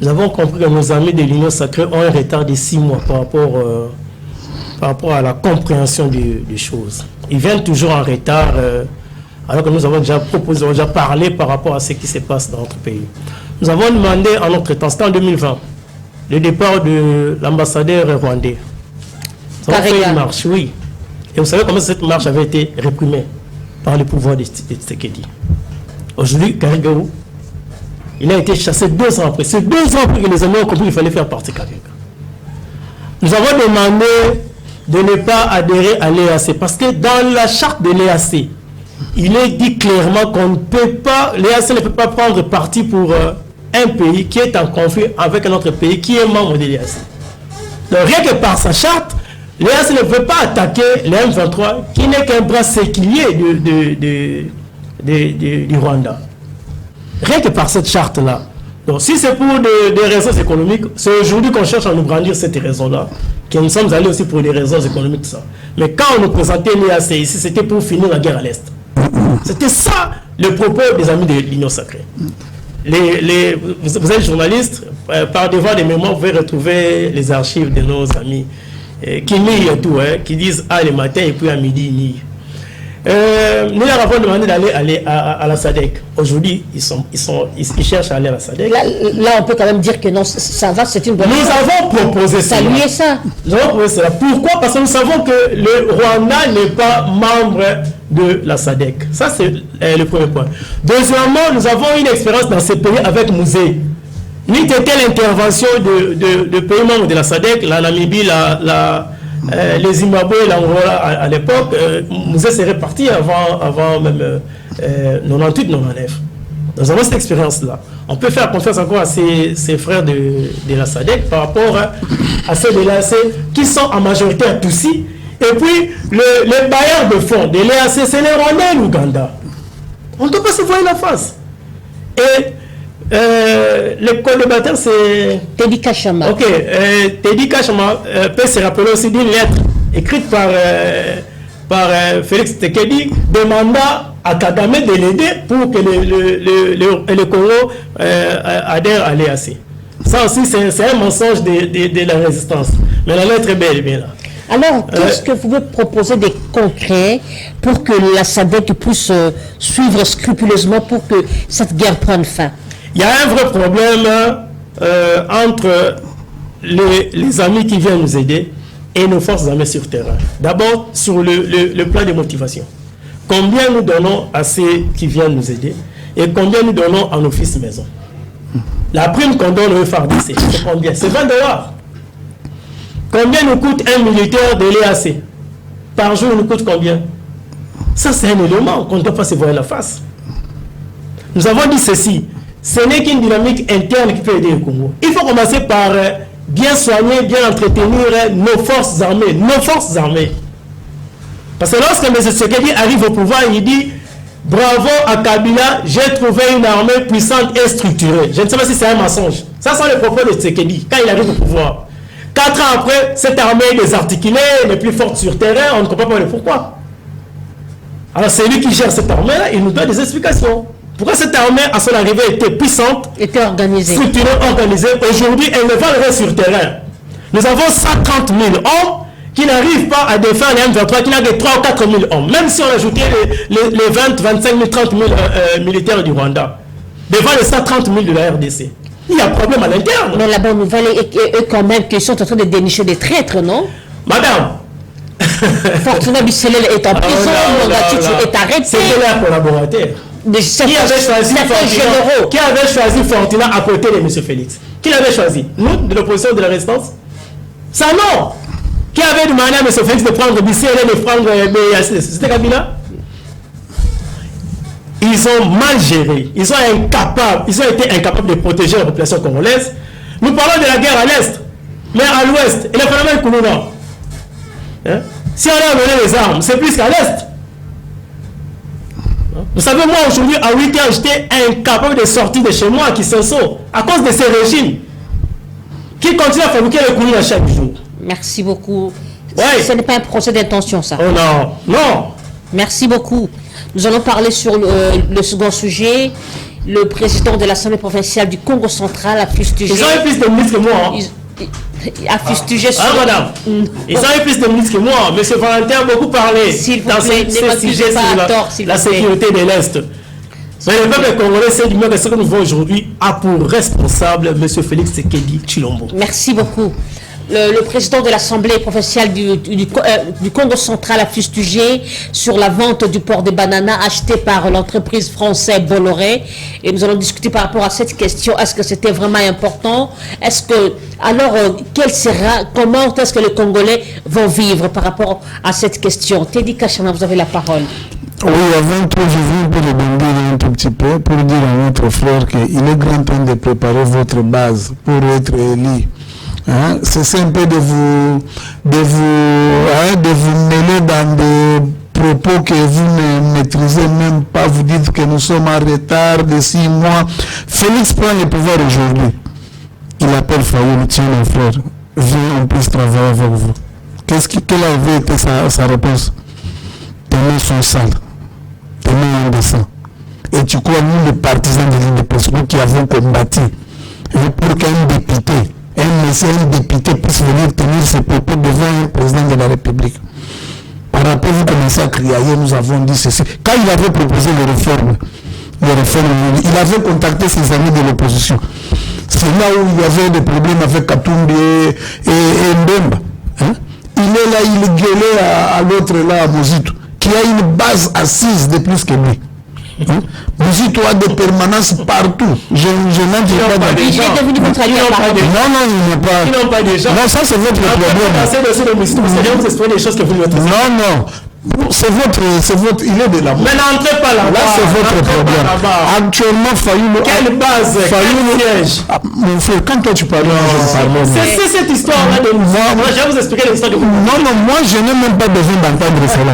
Speaker 4: nous avons compris que nos amis de l'Union sacrée ont un retard de 6 mois par rapport à la compréhension des choses. Ils viennent toujours en retard, alors que nous avons déjà proposé, déjà parlé par rapport à ce qui se passe dans notre pays. Nous avons demandé en notre temps, c'était en 2020, le départ de l'ambassadeur rwandais. Nous avons fait une marche, oui. Et vous savez comment cette marche avait été réprimée par le pouvoir de Tshisekedi. Aujourd'hui, Karigaou, il a été chassé 2 ans après. C'est 2 ans après que les amis ont compris qu'il fallait faire partie Karigaou. Nous avons demandé de ne pas adhérer à l'EAC parce que dans la charte de l'EAC, il est dit clairement qu'on ne peut pas, l'EAC ne peut pas prendre parti pour un pays qui est en conflit avec un autre pays qui est membre de l'EAC. Donc rien que par sa charte, l'EAC ne peut pas attaquer le M23 qui n'est qu'un bras séculier du Rwanda. Rien que par cette charte-là. Donc si c'est pour des raisons économiques, c'est aujourd'hui qu'on cherche à nous brandir cette raison-là, que nous sommes allés aussi pour des raisons économiques. Ça. Mais quand on nous présentait l'EAC ici, c'était pour finir la guerre à l'Est. C'était ça le propos des amis de l'Union sacrée. Vous êtes journaliste, par devoir de mémoire, vous pouvez retrouver les archives de nos amis qui nient tout, qui disent le matin et puis à midi ils nient. Nous leur avons demandé d'aller à la SADC. Aujourd'hui, ils cherchent à aller à la SADC.
Speaker 1: Là, on peut quand même dire que non, ça va, c'est une bonne chose.
Speaker 4: Nous avons proposé ça.
Speaker 1: Saluer ça.
Speaker 4: Nous avons proposé cela. Pourquoi? Parce que nous savons que le Rwanda n'est pas membre de la SADC. Ça, c'est le premier point. Deuxièmement, nous avons une expérience dans ce pays avec Musée. N'eût été l'intervention de pays membres de la SADC, la Namibie, les Zimbabwe, l'Angola à l'époque, Musée serait parti avant même 98-99. Nous avons cette expérience-là. On peut faire confiance encore à ces frères de la SADC par rapport à ceux de l'EAC qui sont en majorité à Tutsi. Et puis, les bailleurs de fonds de l'EAC, c'est les Rwandais et l'Ouganda. On ne doit pas se voir la face. Et le co-débatteur, c'est
Speaker 1: Teddy Kachama.
Speaker 4: Ok, Teddy Kachama peut se rappeler aussi d'une lettre écrite par Félix Tshisekedi demandant à Kagame de l'aider pour que le Congo adhère à l'EAC. Ça aussi, c'est un mensonge de la résistance. Mais la lettre est belle, bien là.
Speaker 1: Alors, qu'est-ce que vous pouvez proposer de concret pour que la SADC puisse suivre scrupuleusement pour que cette guerre prenne fin?
Speaker 4: Il y a un vrai problème entre les amis qui viennent nous aider et nos forces armées sur terrain. D'abord, sur le plan de motivation. Combien nous donnons à ceux qui viennent nous aider et combien nous donnons à nos fils maison? La prime qu'on donne au FARDC, c'est combien? C'est $20. Combien nous coûte un militaire de l'EAC? Par jour, nous coûte combien? Ça, c'est un élément qu'on ne doit pas se voir la face. Nous avons dit ceci. Ce n'est qu'une dynamique interne qui peut aider le Congo. Il faut commencer par bien soigner, bien entretenir nos forces armées. Nos forces armées. Parce que lorsque M. Tshisekedi arrive au pouvoir, il dit « Bravo à Kabila, j'ai trouvé une armée puissante et structurée. » Je ne sais pas si c'est un mensonge. Ça, c'est le propos de Tshisekedi quand il arrive au pouvoir. 4 ans après, cette armée est désarticulée, n'est plus forte sur terrain, on ne comprend pas le pourquoi. Alors c'est lui qui gère cette armée-là, il nous donne des explications. Pourquoi cette armée, à son arrivée, était puissante,
Speaker 1: était organisée,
Speaker 4: structurée, organisée. Aujourd'hui, elle ne va rien sur terrain. Nous avons 130 000 hommes qui n'arrivent pas à défendre les M23, qui n'ont que 3 ou 4 000 hommes. Même si on ajoutait les 20, 25 000, 30 000 militaires du Rwanda, devant les 130 000 de la RDC. Il y a un problème à l'interne.
Speaker 1: Mais la bonne nouvelle est quand même qu'ils sont en train de dénicher des traîtres, non?
Speaker 4: Madame,
Speaker 1: Fortuna Bisselel est en prison, Mongatitu est arrêté.
Speaker 4: C'était leur collaborateur. Qui avait choisi Fortuna à côté de M. Félix? Qui l'avait choisi? Nous, de l'opposition de la résistance? Ça non! Qui avait demandé à M. Félix de prendre Bisselel et de prendre BAC? C'était Kabila? Ils ont mal géré, ils ont été incapables de protéger la population congolaise. Nous parlons de la guerre à l'Est, mais à l'Ouest, il y a le phénomène Kounouna. Si on a amené les armes, c'est plus qu'à l'Est. Vous savez, moi aujourd'hui, à 8 ans, j'étais incapable de sortir de chez moi à Kisenso, à cause de ces régimes qui continuent à fabriquer le Kounouna chaque jour.
Speaker 1: Merci beaucoup.
Speaker 4: Ouais.
Speaker 1: Ce n'est pas un procès d'intention, ça.
Speaker 4: Oh non, non.
Speaker 1: Merci beaucoup. Nous allons parler sur le second sujet. Le président de l'Assemblée provinciale du Congo central a fustigé...
Speaker 4: Ils ont eu plus de ministres que moi. Hein.
Speaker 1: A fustigé sur...
Speaker 4: madame. Ils ont eu plus de ministres que moi. Monsieur Valentin a beaucoup parlé dans ce sujet sur la sécurité de l'Est. Mais le peuple congolais, c'est du moins que ce que nous voyons aujourd'hui, a pour responsable M. Félix Tshisekedi Tshilombo.
Speaker 1: Merci beaucoup. Le président de l'Assemblée provinciale du Congo central a fustigé sur la vente du port de Banana acheté par l'entreprise française Bolloré. Et nous allons discuter par rapport à cette question. Est-ce que c'était vraiment important? Est-ce que, alors, comment est-ce que les Congolais vont vivre par rapport à cette question? Teddy Kachana, vous avez la parole.
Speaker 2: Oui, avant tout, je viens pour le demander un tout petit peu, pour dire à notre frère qu'il est grand temps de préparer votre base pour être élu. Hein? C'est un peu de vous mêler dans des propos que vous ne maîtrisez même pas. Vous dites que nous sommes en retard de 6 mois. Félix prend le pouvoir aujourd'hui. Il appelle Fayoum, tiens mon frère, viens, on puisse travailler avec vous. Quelle avait été sa réponse? Tes mains sont sales, tes mains indécentes. Et tu crois, nous les partisans de l'indépendance, nous qui avons combattu pour qu'un député, un député puisse venir tenir ses propos devant un président de la République. Par rapport, vous commencez à crier, nous avons dit ceci. Quand il avait proposé les réformes, il avait contacté ses amis de l'opposition. C'est là où il y avait des problèmes avec Katumbi et Mbemba. Hein? Il est là, il gueulait à l'autre là, à Mozito, qui a une base assise de plus que lui. Hein? Mozito a des permanences partout. Je n'entre pas dans
Speaker 1: Il est devenu contrarié.
Speaker 2: Non, il n'est pas.
Speaker 4: Ils n'ont pas des gens.
Speaker 2: Non, ça c'est votre problème. Non. C'est votre, il est de la mort.
Speaker 4: Mais n'entrez pas là-bas.
Speaker 2: Là, c'est votre problème. Actuellement, Fayoulou.
Speaker 4: Quelle base? Quel siège?
Speaker 2: Mon frère, quand toi tu parles, je parle.
Speaker 4: C'est cette histoire-là de moi. Je vais vous expliquer l'histoire de vous.
Speaker 2: Non, moi, je n'ai même pas besoin d'entendre cela.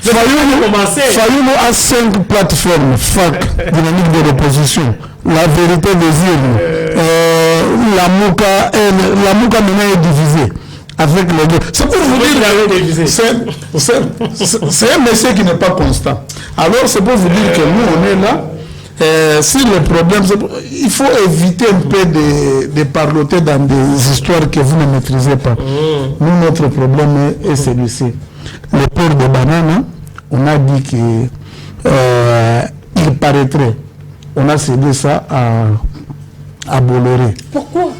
Speaker 2: Fayoulou a 5 plateformes, FAC, dynamique de l'opposition, la vérité des urnes, la Mouka maintenant est divisée. Avec les deux. C'est pour vous dire, c'est un monsieur qui n'est pas constant. Alors c'est pour vous dire que nous on est là. Si le problème, il faut éviter un peu de parloter dans des histoires que vous ne maîtrisez pas. Nous, notre problème est celui-ci. Le port de banane, on a dit qu'il paraîtrait, on a cédé ça à Bolloré.
Speaker 1: Pourquoi?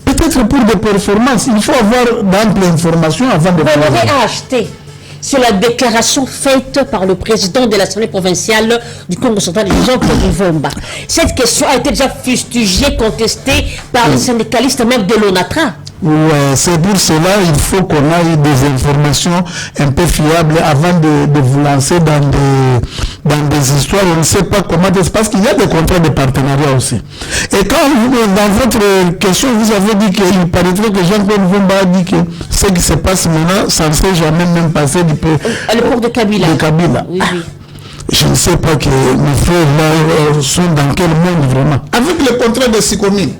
Speaker 2: Peut-être pour des performances. Il faut avoir d'amples informations avant de pouvoir.
Speaker 1: Bolloré a acheté. C'est la déclaration faite par le président de l'Assemblée provinciale du Congo central, Jean-Claude Mvomba. Cette question a été déjà fustigée, contestée par les syndicalistes même de l'ONATRA.
Speaker 2: Ouais, c'est pour cela qu'il faut qu'on ait des informations un peu fiables avant de vous lancer dans des histoires. On ne sait pas comment, parce qu'il y a des contrats de partenariat aussi. Et quand dans votre question, vous avez dit qu'il paraîtrait que Jean-Claude Mvomba a dit que ce qui se passe maintenant, ça ne s'est jamais même passé du peu.
Speaker 1: Le port de Kabila.
Speaker 2: Oui. Je ne sais pas que mes frères là sont dans quel monde vraiment. Avec le contrat de Sikomi.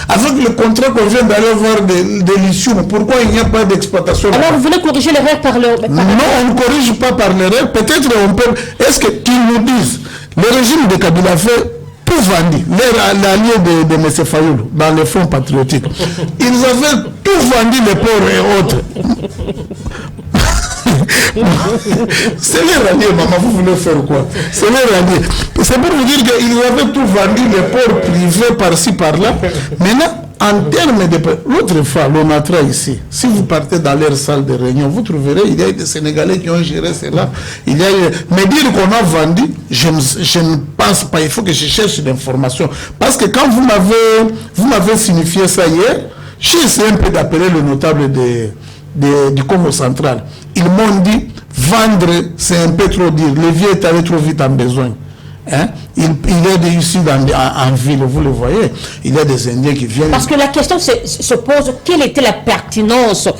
Speaker 2: Avec le contrat qu'on vient d'aller voir de l'issue, pourquoi il n'y a pas d'exploitation?
Speaker 1: Alors vous voulez corriger l'erreur par le...
Speaker 2: Non, on ne corrige pas par l'erreur. Peut-être on peut... Est-ce qu'ils nous disent, le régime de Kabila fait tout vendu, l'allié de M. Fayoulou, dans les fonds patriotiques. Ils avaient tout vendu, les pauvres et autres. C'est les ralliés, maman, vous voulez faire quoi? C'est les ralliés. C'est pour vous dire qu'ils avaient tout vendu, les ports privés par-ci, par-là. Maintenant, en termes de... L'autre fois, l'ONATRA ici, si vous partez dans leur salle de réunion, vous trouverez, il y a des Sénégalais qui ont géré cela. Mais dire qu'on a vendu, je ne pense pas. Il faut que je cherche l'information. Parce que quand vous m'avez signifié ça hier, j'ai essayé un peu d'appeler le notable du Congo central. Ils m'ont dit, vendre, c'est un peu trop dire. Le vieux est allé trop vite en besoin. Hein? Il est ici en ville, vous le voyez. Il y a des Indiens qui viennent.
Speaker 1: Parce que la question se pose, quelle était la pertinence? En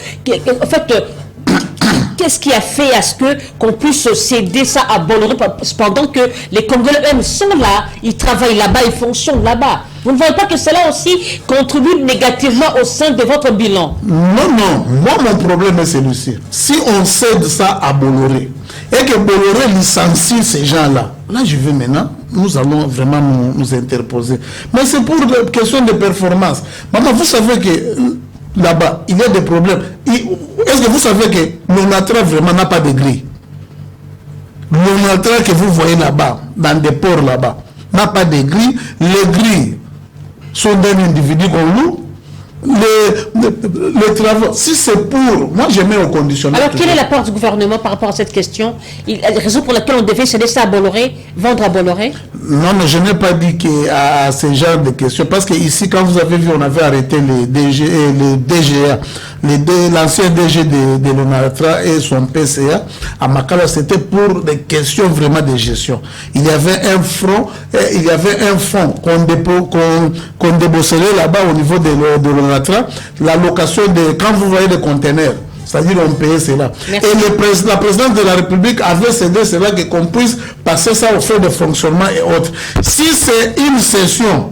Speaker 1: fait, qu'est-ce qui a fait à ce qu'on puisse céder ça à Bolloré pendant que les Congolais eux sont là, ils travaillent là-bas, ils fonctionnent là-bas? Vous ne voyez pas que cela aussi contribue négativement au sein de votre bilan?
Speaker 2: Non. Moi, mon problème est celui-ci. Si on cède ça à Bolloré et que Bolloré licencie ces gens-là. Là, je veux maintenant, nous allons vraiment nous interposer. Mais c'est pour des questions de performance. Maman, vous savez que là-bas, il y a des problèmes. Est-ce que vous savez que l'ONATRA vraiment n'a pas de grille? L'ONATRA que vous voyez là-bas, dans des ports là-bas, n'a pas de grille. Les grilles sont d'un individu comme nous. Les travaux, si c'est pour, moi je mets au conditionnel.
Speaker 1: Alors, quelle est la part du gouvernement par rapport à cette question? La raison pour laquelle on devait se laisser à Bolloré, vendre à Bolloré?
Speaker 2: Non, mais je n'ai pas dit à ce genre de questions. Parce que ici, quand vous avez vu, on avait arrêté les DGA, l'ancien DG de l'ONATRA et son PCA. À Makala, c'était pour des questions vraiment de gestion. Il y avait un fonds qu'on débosserait là-bas au niveau de l'ONATRA. La location de, quand vous voyez des conteneurs, c'est-à-dire on payait cela.
Speaker 1: Merci.
Speaker 2: Et la présidence de la République avait cédé cela, qu'on puisse passer ça aux frais de fonctionnement et autres. Si c'est une session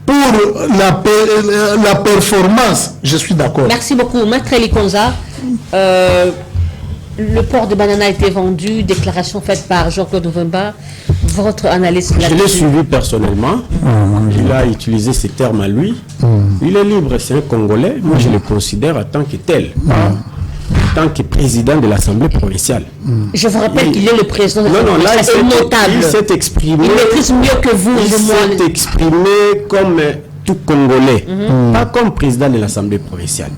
Speaker 2: pour la performance, je suis d'accord.
Speaker 1: Merci beaucoup. Maître Elikonza, le port de Banana a été vendu, déclaration faite par Jean-Claude Ouvemba. Votre analyse là-dessus?
Speaker 3: Je l'ai suivi personnellement. Il a utilisé ces termes à lui. Il est libre, c'est un Congolais. Moi, je le considère en tant que tel, en tant que président de l'Assemblée provinciale.
Speaker 1: Je vous rappelle qu'il est le président de
Speaker 3: Non, là, il s'est exprimé.
Speaker 1: Il maîtrise mieux que vous.
Speaker 3: Il s'est exprimé comme tout Congolais, pas comme président de l'Assemblée provinciale.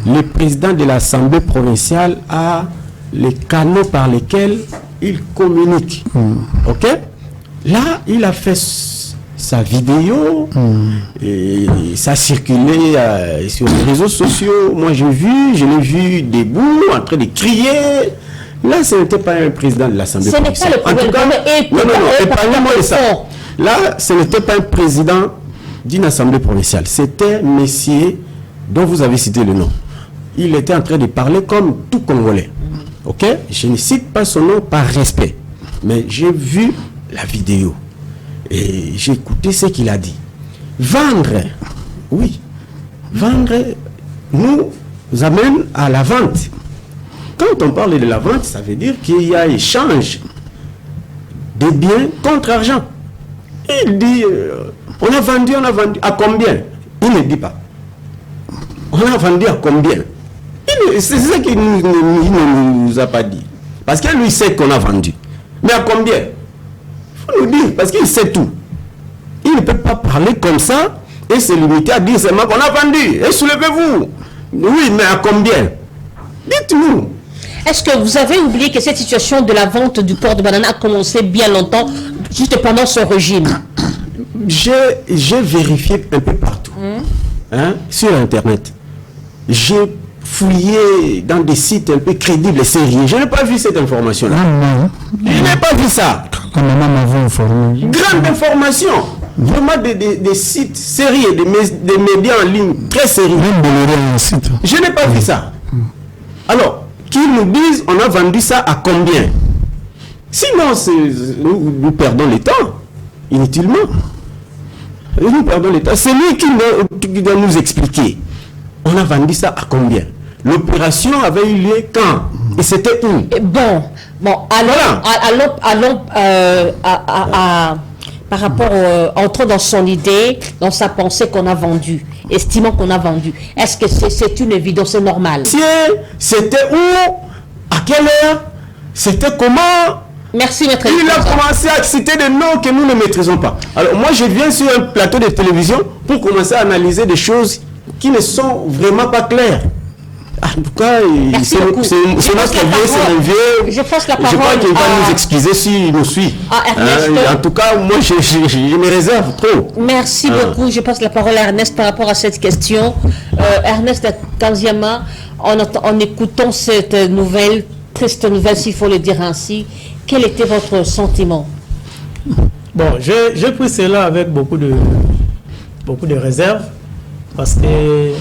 Speaker 3: Le président de l'Assemblée provinciale a les canaux par lesquels il communique. Ok? Là, il a fait sa vidéo et ça a circulé sur les réseaux sociaux. Moi, je l'ai vu debout, en train de crier. Là, ce n'était pas un président de l'Assemblée provinciale.
Speaker 1: Ce n'est pas le problème.
Speaker 3: Non, épargnez-moi de ça. Là, ce n'était pas un président d'une Assemblée provinciale. C'était un monsieur dont vous avez cité le nom. Il était en train de parler comme tout Congolais. Ok? Je ne cite pas son nom par respect. Mais j'ai vu la vidéo. Et j'ai écouté ce qu'il a dit. Vendre, oui. Vendre nous amène à la vente. Quand on parle de la vente, ça veut dire qu'il y a échange de biens contre argent. Il dit, on a vendu à combien? Il ne dit pas. On a vendu à combien? C'est ça qu'il ne nous a pas dit. Parce que lui sait qu'on a vendu. Mais à combien? Il faut nous dire, parce qu'il sait tout. Il ne peut pas parler comme ça et se limiter à dire seulement qu'on a vendu. Et soulevez-vous. Oui, mais à combien? Dites-nous.
Speaker 1: Est-ce que vous avez oublié que cette situation de la vente du port de Banana a commencé bien longtemps, juste pendant ce régime?
Speaker 3: J'ai vérifié un peu partout, sur Internet. J'ai fouillé dans des sites un peu crédibles et sérieux. Je n'ai pas vu cette information-là. Je n'ai pas vu ça.
Speaker 2: Maman m'avait informé.
Speaker 3: Grande information. Vraiment des sites sérieux, des médias en ligne très sérieux. Je n'ai pas vu ça. Alors, qu'ils nous disent on a vendu ça à combien? Sinon, nous perdons le temps, inutilement. Nous perdons le temps. C'est lui qui doit nous expliquer. On a vendu ça à combien? L'opération avait eu lieu quand? Et c'était où?
Speaker 1: Bon, allons par rapport entrons dans son idée, dans sa pensée qu'on a vendu, estimant qu'on a vendu. Est-ce que c'est une évidence, c'est normal?
Speaker 3: C'était où? À quelle heure? C'était comment?
Speaker 1: Merci, maître.
Speaker 3: Il a commencé à citer des noms que nous ne maîtrisons pas. Alors moi, je viens sur un plateau de télévision pour commencer à analyser des choses qui ne sont vraiment pas claires. En tout cas, c'est notre vieux, c'est mon vieux.
Speaker 1: Je passe la parole.
Speaker 3: Je crois qu'il va nous excuser s'il nous suit. En tout cas, moi, je me réserve trop.
Speaker 1: Merci beaucoup. Je passe la parole à Ernest par rapport à cette question. Ernest Kanziama, en écoutant cette nouvelle, triste nouvelle, s'il faut le dire ainsi, quel était votre sentiment?
Speaker 4: Bon, j'ai pris cela avec beaucoup de réserves parce que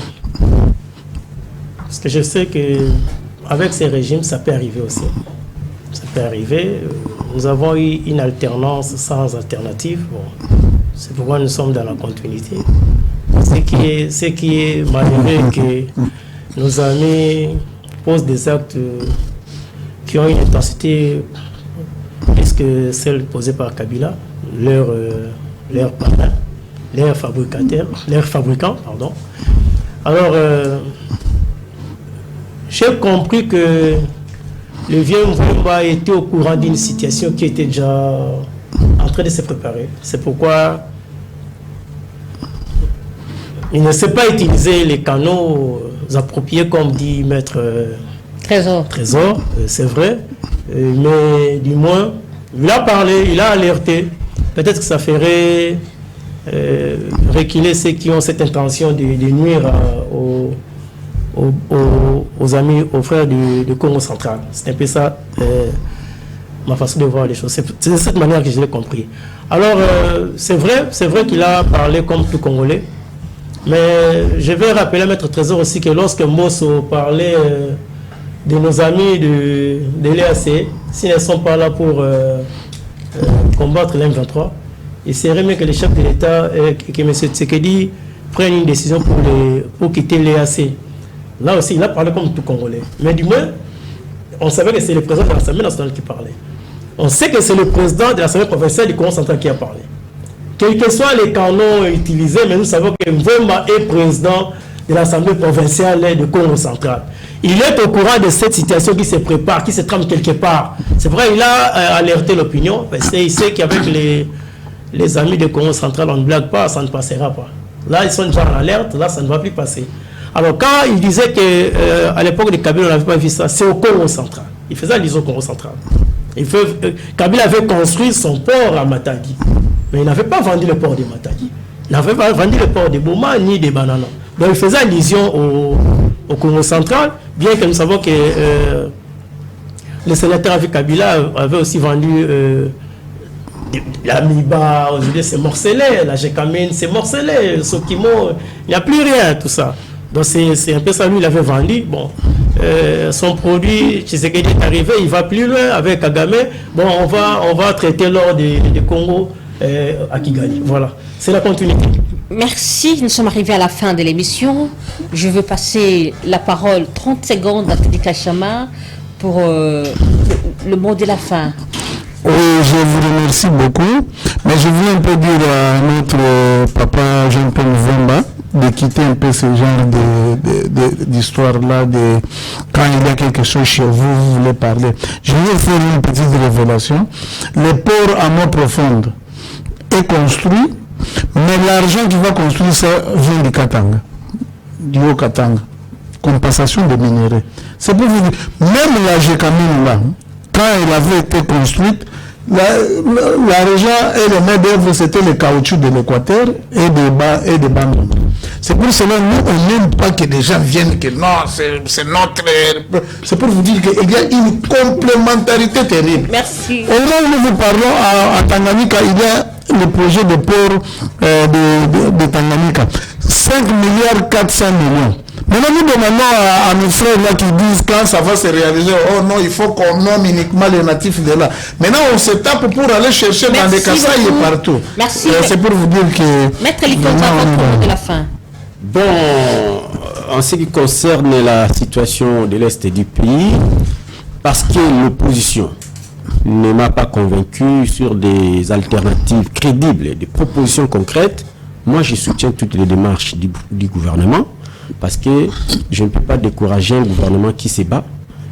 Speaker 4: je sais que avec ces régimes, ça peut arriver aussi. Ça peut arriver. Nous avons eu une alternance sans alternative. Bon, c'est pourquoi nous sommes dans la continuité. Ce qui est malheureux que nos amis posent des actes qui qui ont une intensité plus que celle posée par Kabila, leur parrain, leur fabricant, pardon. Alors, j'ai compris que le vieux Mvumba était au courant d'une situation qui était déjà en train de se préparer. C'est pourquoi il ne sait pas utiliser les canaux appropriés, comme dit Maître Trésor, c'est vrai. Mais du moins, il a parlé, il a alerté. Peut-être que ça ferait reculer ceux qui ont cette intention de nuire aux amis, aux frères du Congo central. C'est un peu ça ma façon de voir les choses. C'est de cette manière que je l'ai compris. Alors, c'est vrai qu'il a parlé comme tout Congolais. Mais je vais rappeler à Maître Trésor aussi que lorsque Mosso parlait de nos amis de l'EAC, s'ils ne sont pas là pour combattre l'M23, il serait mieux que les chefs de l'État, que M. Tshisekedi prenne une décision pour quitter l'EAC. Là aussi, il a parlé comme tout Congolais. Mais du moins, on savait que c'est le président de l'Assemblée nationale qui parlait. On sait que c'est le président de l'Assemblée provinciale du Congo central qui a parlé. Quels que soient les canons utilisés, mais nous savons que Mvumba est président de l'Assemblée provinciale du Congo central. Il est au courant de cette situation qui se prépare, qui se trame quelque part. C'est vrai, il a alerté l'opinion, parce qu'il sait qu'avec les amis du Congo central, on ne blague pas, ça ne passera pas. Là, ils sont déjà en alerte, là, ça ne va plus passer. Alors, quand il disait qu'à l'époque de Kabila, on n'avait pas vu ça, c'est au Congo central. Il faisait allusion au Congo central. Kabila avait construit son port à Matadi. Mais il n'avait pas vendu le port de Matadi. Il n'avait pas vendu le port de Boma ni de Banana. Donc il faisait allusion au Congo central, bien que nous savons que le sénateur avec Kabila avait aussi vendu la Miba, aujourd'hui c'est morcelé, la Jekamine c'est morcelé, le Sokimo, il n'y a plus rien, tout ça. Donc c'est un peu ça, lui il avait vendu. Bon, son produit, Tshisekedi est arrivé, il va plus loin avec Kagame. Bon, on va traiter l'or de Congo à Kigali. Voilà, c'est la continuité.
Speaker 1: Merci, nous sommes arrivés à la fin de l'émission. Je veux passer la parole 30 secondes à Teddy Kachama pour le mot de la fin.
Speaker 2: Oui, je vous remercie beaucoup, mais je voulais un peu dire à notre papa Jean-Paul Mvumba de quitter un peu ce genre d'histoire-là, quand il y a quelque chose chez vous, vous voulez parler. Je vais faire une petite révélation. Le port à mort profonde est construit, mais l'argent qui va construire ça vient du Katanga, du Haut-Katanga, compensation de minerais. C'est pour vous dire, même la Jekamine là, quand elle avait été construite, l'argent et le main d'œuvre c'était le caoutchouc de l'Équateur et de Bandung. C'est pour cela que nous on n'aime pas que les gens viennent que non, c'est notre. C'est pour vous dire qu'il y a une complémentarité terrible.
Speaker 1: Merci.
Speaker 2: Au moment où nous vous parlons à Tanganyika, il y a le projet de port de Tanganyika. 5 milliards 400 millions. Maintenant, nous demandons à nos frères là qui disent quand ça va se réaliser, oh non, il faut qu'on nomme uniquement les natifs de là. Maintenant, on se tape pour aller chercher dans des Kasaï et partout.
Speaker 1: Merci.
Speaker 2: C'est pour vous dire que...
Speaker 1: Maître Likonza, votre mot de la fin.
Speaker 3: Bon, en ce qui concerne la situation de l'Est du pays, parce que l'opposition ne m'a pas convaincu sur des alternatives crédibles, des propositions concrètes, moi je soutiens toutes les démarches du gouvernement. Parce que je ne peux pas décourager un gouvernement qui se bat.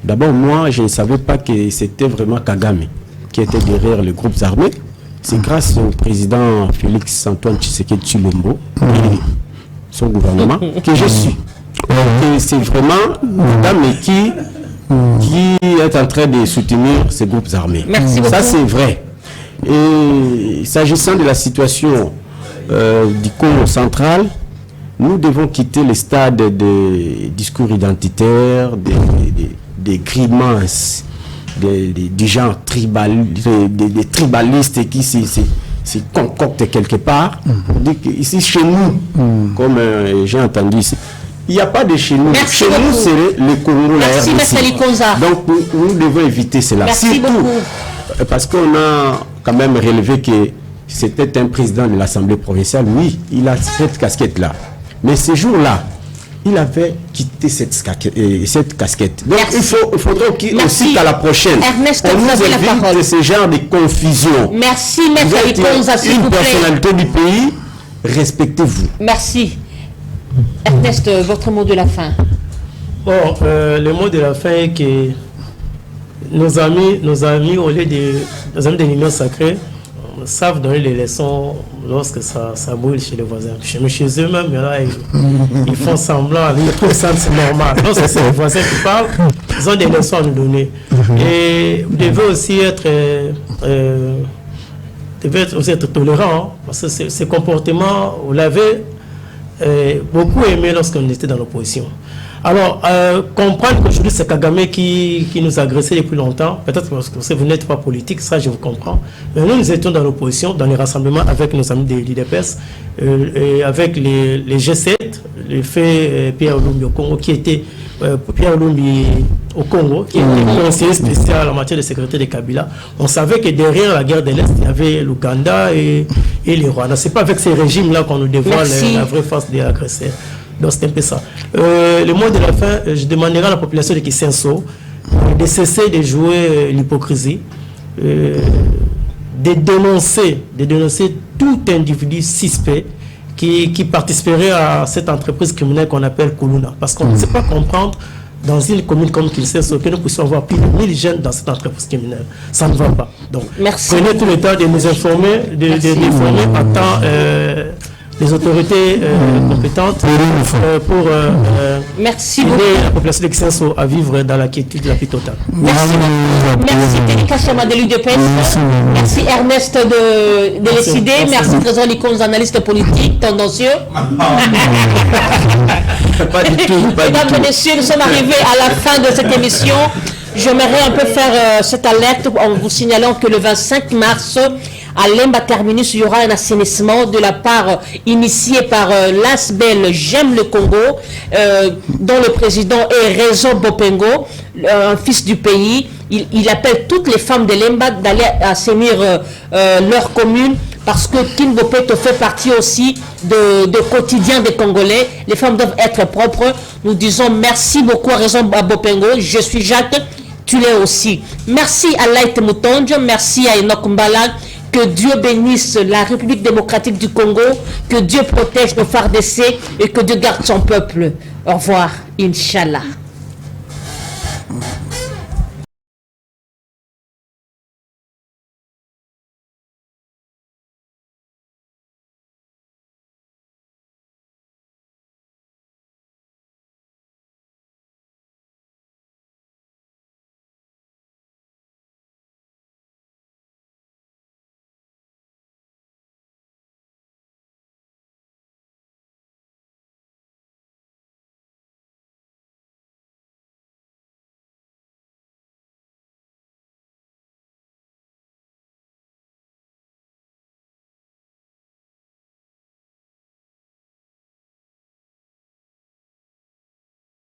Speaker 3: D'abord, moi, je ne savais pas que c'était vraiment Kagame qui était derrière les groupes armés. C'est grâce au président Félix Antoine Tshisekedi Tshilombo et son gouvernement que je suis. Et c'est vraiment Kagame qui est en train de soutenir ces groupes armés.
Speaker 1: Merci beaucoup.
Speaker 3: Ça, c'est vrai. Et s'agissant de la situation du Congo central, nous devons quitter le stade des discours identitaires, des grimaces, du genre des tribalistes qui se concoctent quelque part. Pour dire qu'ici, chez nous, comme j'ai entendu ici, il n'y a pas de chez nous.
Speaker 1: Merci
Speaker 3: chez
Speaker 1: beaucoup.
Speaker 3: nous, c'est le Congo, la RDC.
Speaker 1: Merci, M. Likonza.
Speaker 3: Donc, nous devons éviter cela.
Speaker 1: Merci
Speaker 3: surtout,
Speaker 1: beaucoup.
Speaker 3: parce qu'on a quand même relevé que c'était un président de l'Assemblée provinciale. Oui, il a cette casquette-là. Mais ce jour-là, il avait quitté cette casquette. Donc
Speaker 1: Merci.
Speaker 3: il faudrait qu'il
Speaker 1: Merci.
Speaker 3: aussi qu'à la prochaine,
Speaker 1: Ernest,
Speaker 3: on
Speaker 1: vous
Speaker 3: nous
Speaker 1: avez la
Speaker 3: évite
Speaker 1: parole.
Speaker 3: de ce genre de confusion.
Speaker 1: Merci,
Speaker 3: Vous
Speaker 1: Maître
Speaker 3: êtes
Speaker 1: Likonza, s'il vous
Speaker 3: une
Speaker 1: plaît.
Speaker 3: personnalité du pays, respectez-vous.
Speaker 1: Merci. Ernest, votre mot de la fin.
Speaker 4: Bon, le mot de la fin est que nos amis, au lieu de nos amis de l'Union sacrée, savent donner les leçons lorsque ça brûle chez les voisins. Chez eux-mêmes, là, ils font semblant, ils trouvent ça c'est normal. Lorsque c'est les voisins qui parlent, ils ont des leçons à nous donner. Et vous devez aussi être tolérant, hein, parce que ces comportements, vous l'avez beaucoup aimé lorsqu'on était dans l'opposition. Alors, comprendre qu'aujourd'hui c'est Kagame qui nous agressait depuis longtemps, peut-être parce que vous n'êtes pas politique, ça je vous comprends, mais nous étions dans l'opposition, dans les rassemblements avec nos amis de l'IDPS, et avec les G7, le fait Pierre Lumbi au Congo, qui était Pierre Lumbi au Congo, qui était conseiller spécial en matière de sécurité de Kabila. On savait que derrière la guerre de l'Est, il y avait l'Ouganda et les Rwandais. Ce n'est pas avec ces régimes-là qu'on nous dévoile la vraie face des agresseurs. Donc c'est un peu ça. Le mot de la fin, je demanderai à la population de Kisenso de cesser de jouer l'hypocrisie, de dénoncer tout individu suspect qui participerait à cette entreprise criminelle qu'on appelle Kuluna. Parce qu'on ne sait pas comprendre dans une commune comme Kisenso que nous puissions avoir plus de 1000 jeunes dans cette entreprise criminelle. Ça ne va pas. Donc prenez tout le temps de nous informer, d'informer à temps les autorités compétentes pour
Speaker 1: merci beaucoup.
Speaker 4: aider la population de Kisenso à vivre dans la quiétude la plus totale.
Speaker 1: Merci. Merci Télé Kachama de l'UDPS. Merci Ernest de l'SID. Merci Trésor Likonza, analyste politique, tendancieux.
Speaker 3: Pas du tout.
Speaker 1: Mesdames et messieurs, nous sommes arrivés à la fin de cette émission. J'aimerais un peu faire cette alerte en vous signalant que le 25 mars, à Lemba Terminus, il y aura un assainissement de la part initié par l'ASBEL J'aime le Congo, dont le président est Réseau Bopengo, un fils du pays. Il appelle toutes les femmes de Lemba d'aller assainir leur commune, parce que Kinbopeto fait partie aussi de quotidien des Congolais. Les femmes doivent être propres. Nous disons merci beaucoup à Réseau Bopengo. Je suis Jacques, tu l'es aussi. Merci à Laït Moutonjo, merci à Enoch Mbala. Que Dieu bénisse la République démocratique du Congo, que Dieu protège nos FARDC et que Dieu garde son peuple. Au revoir, Inch'Allah.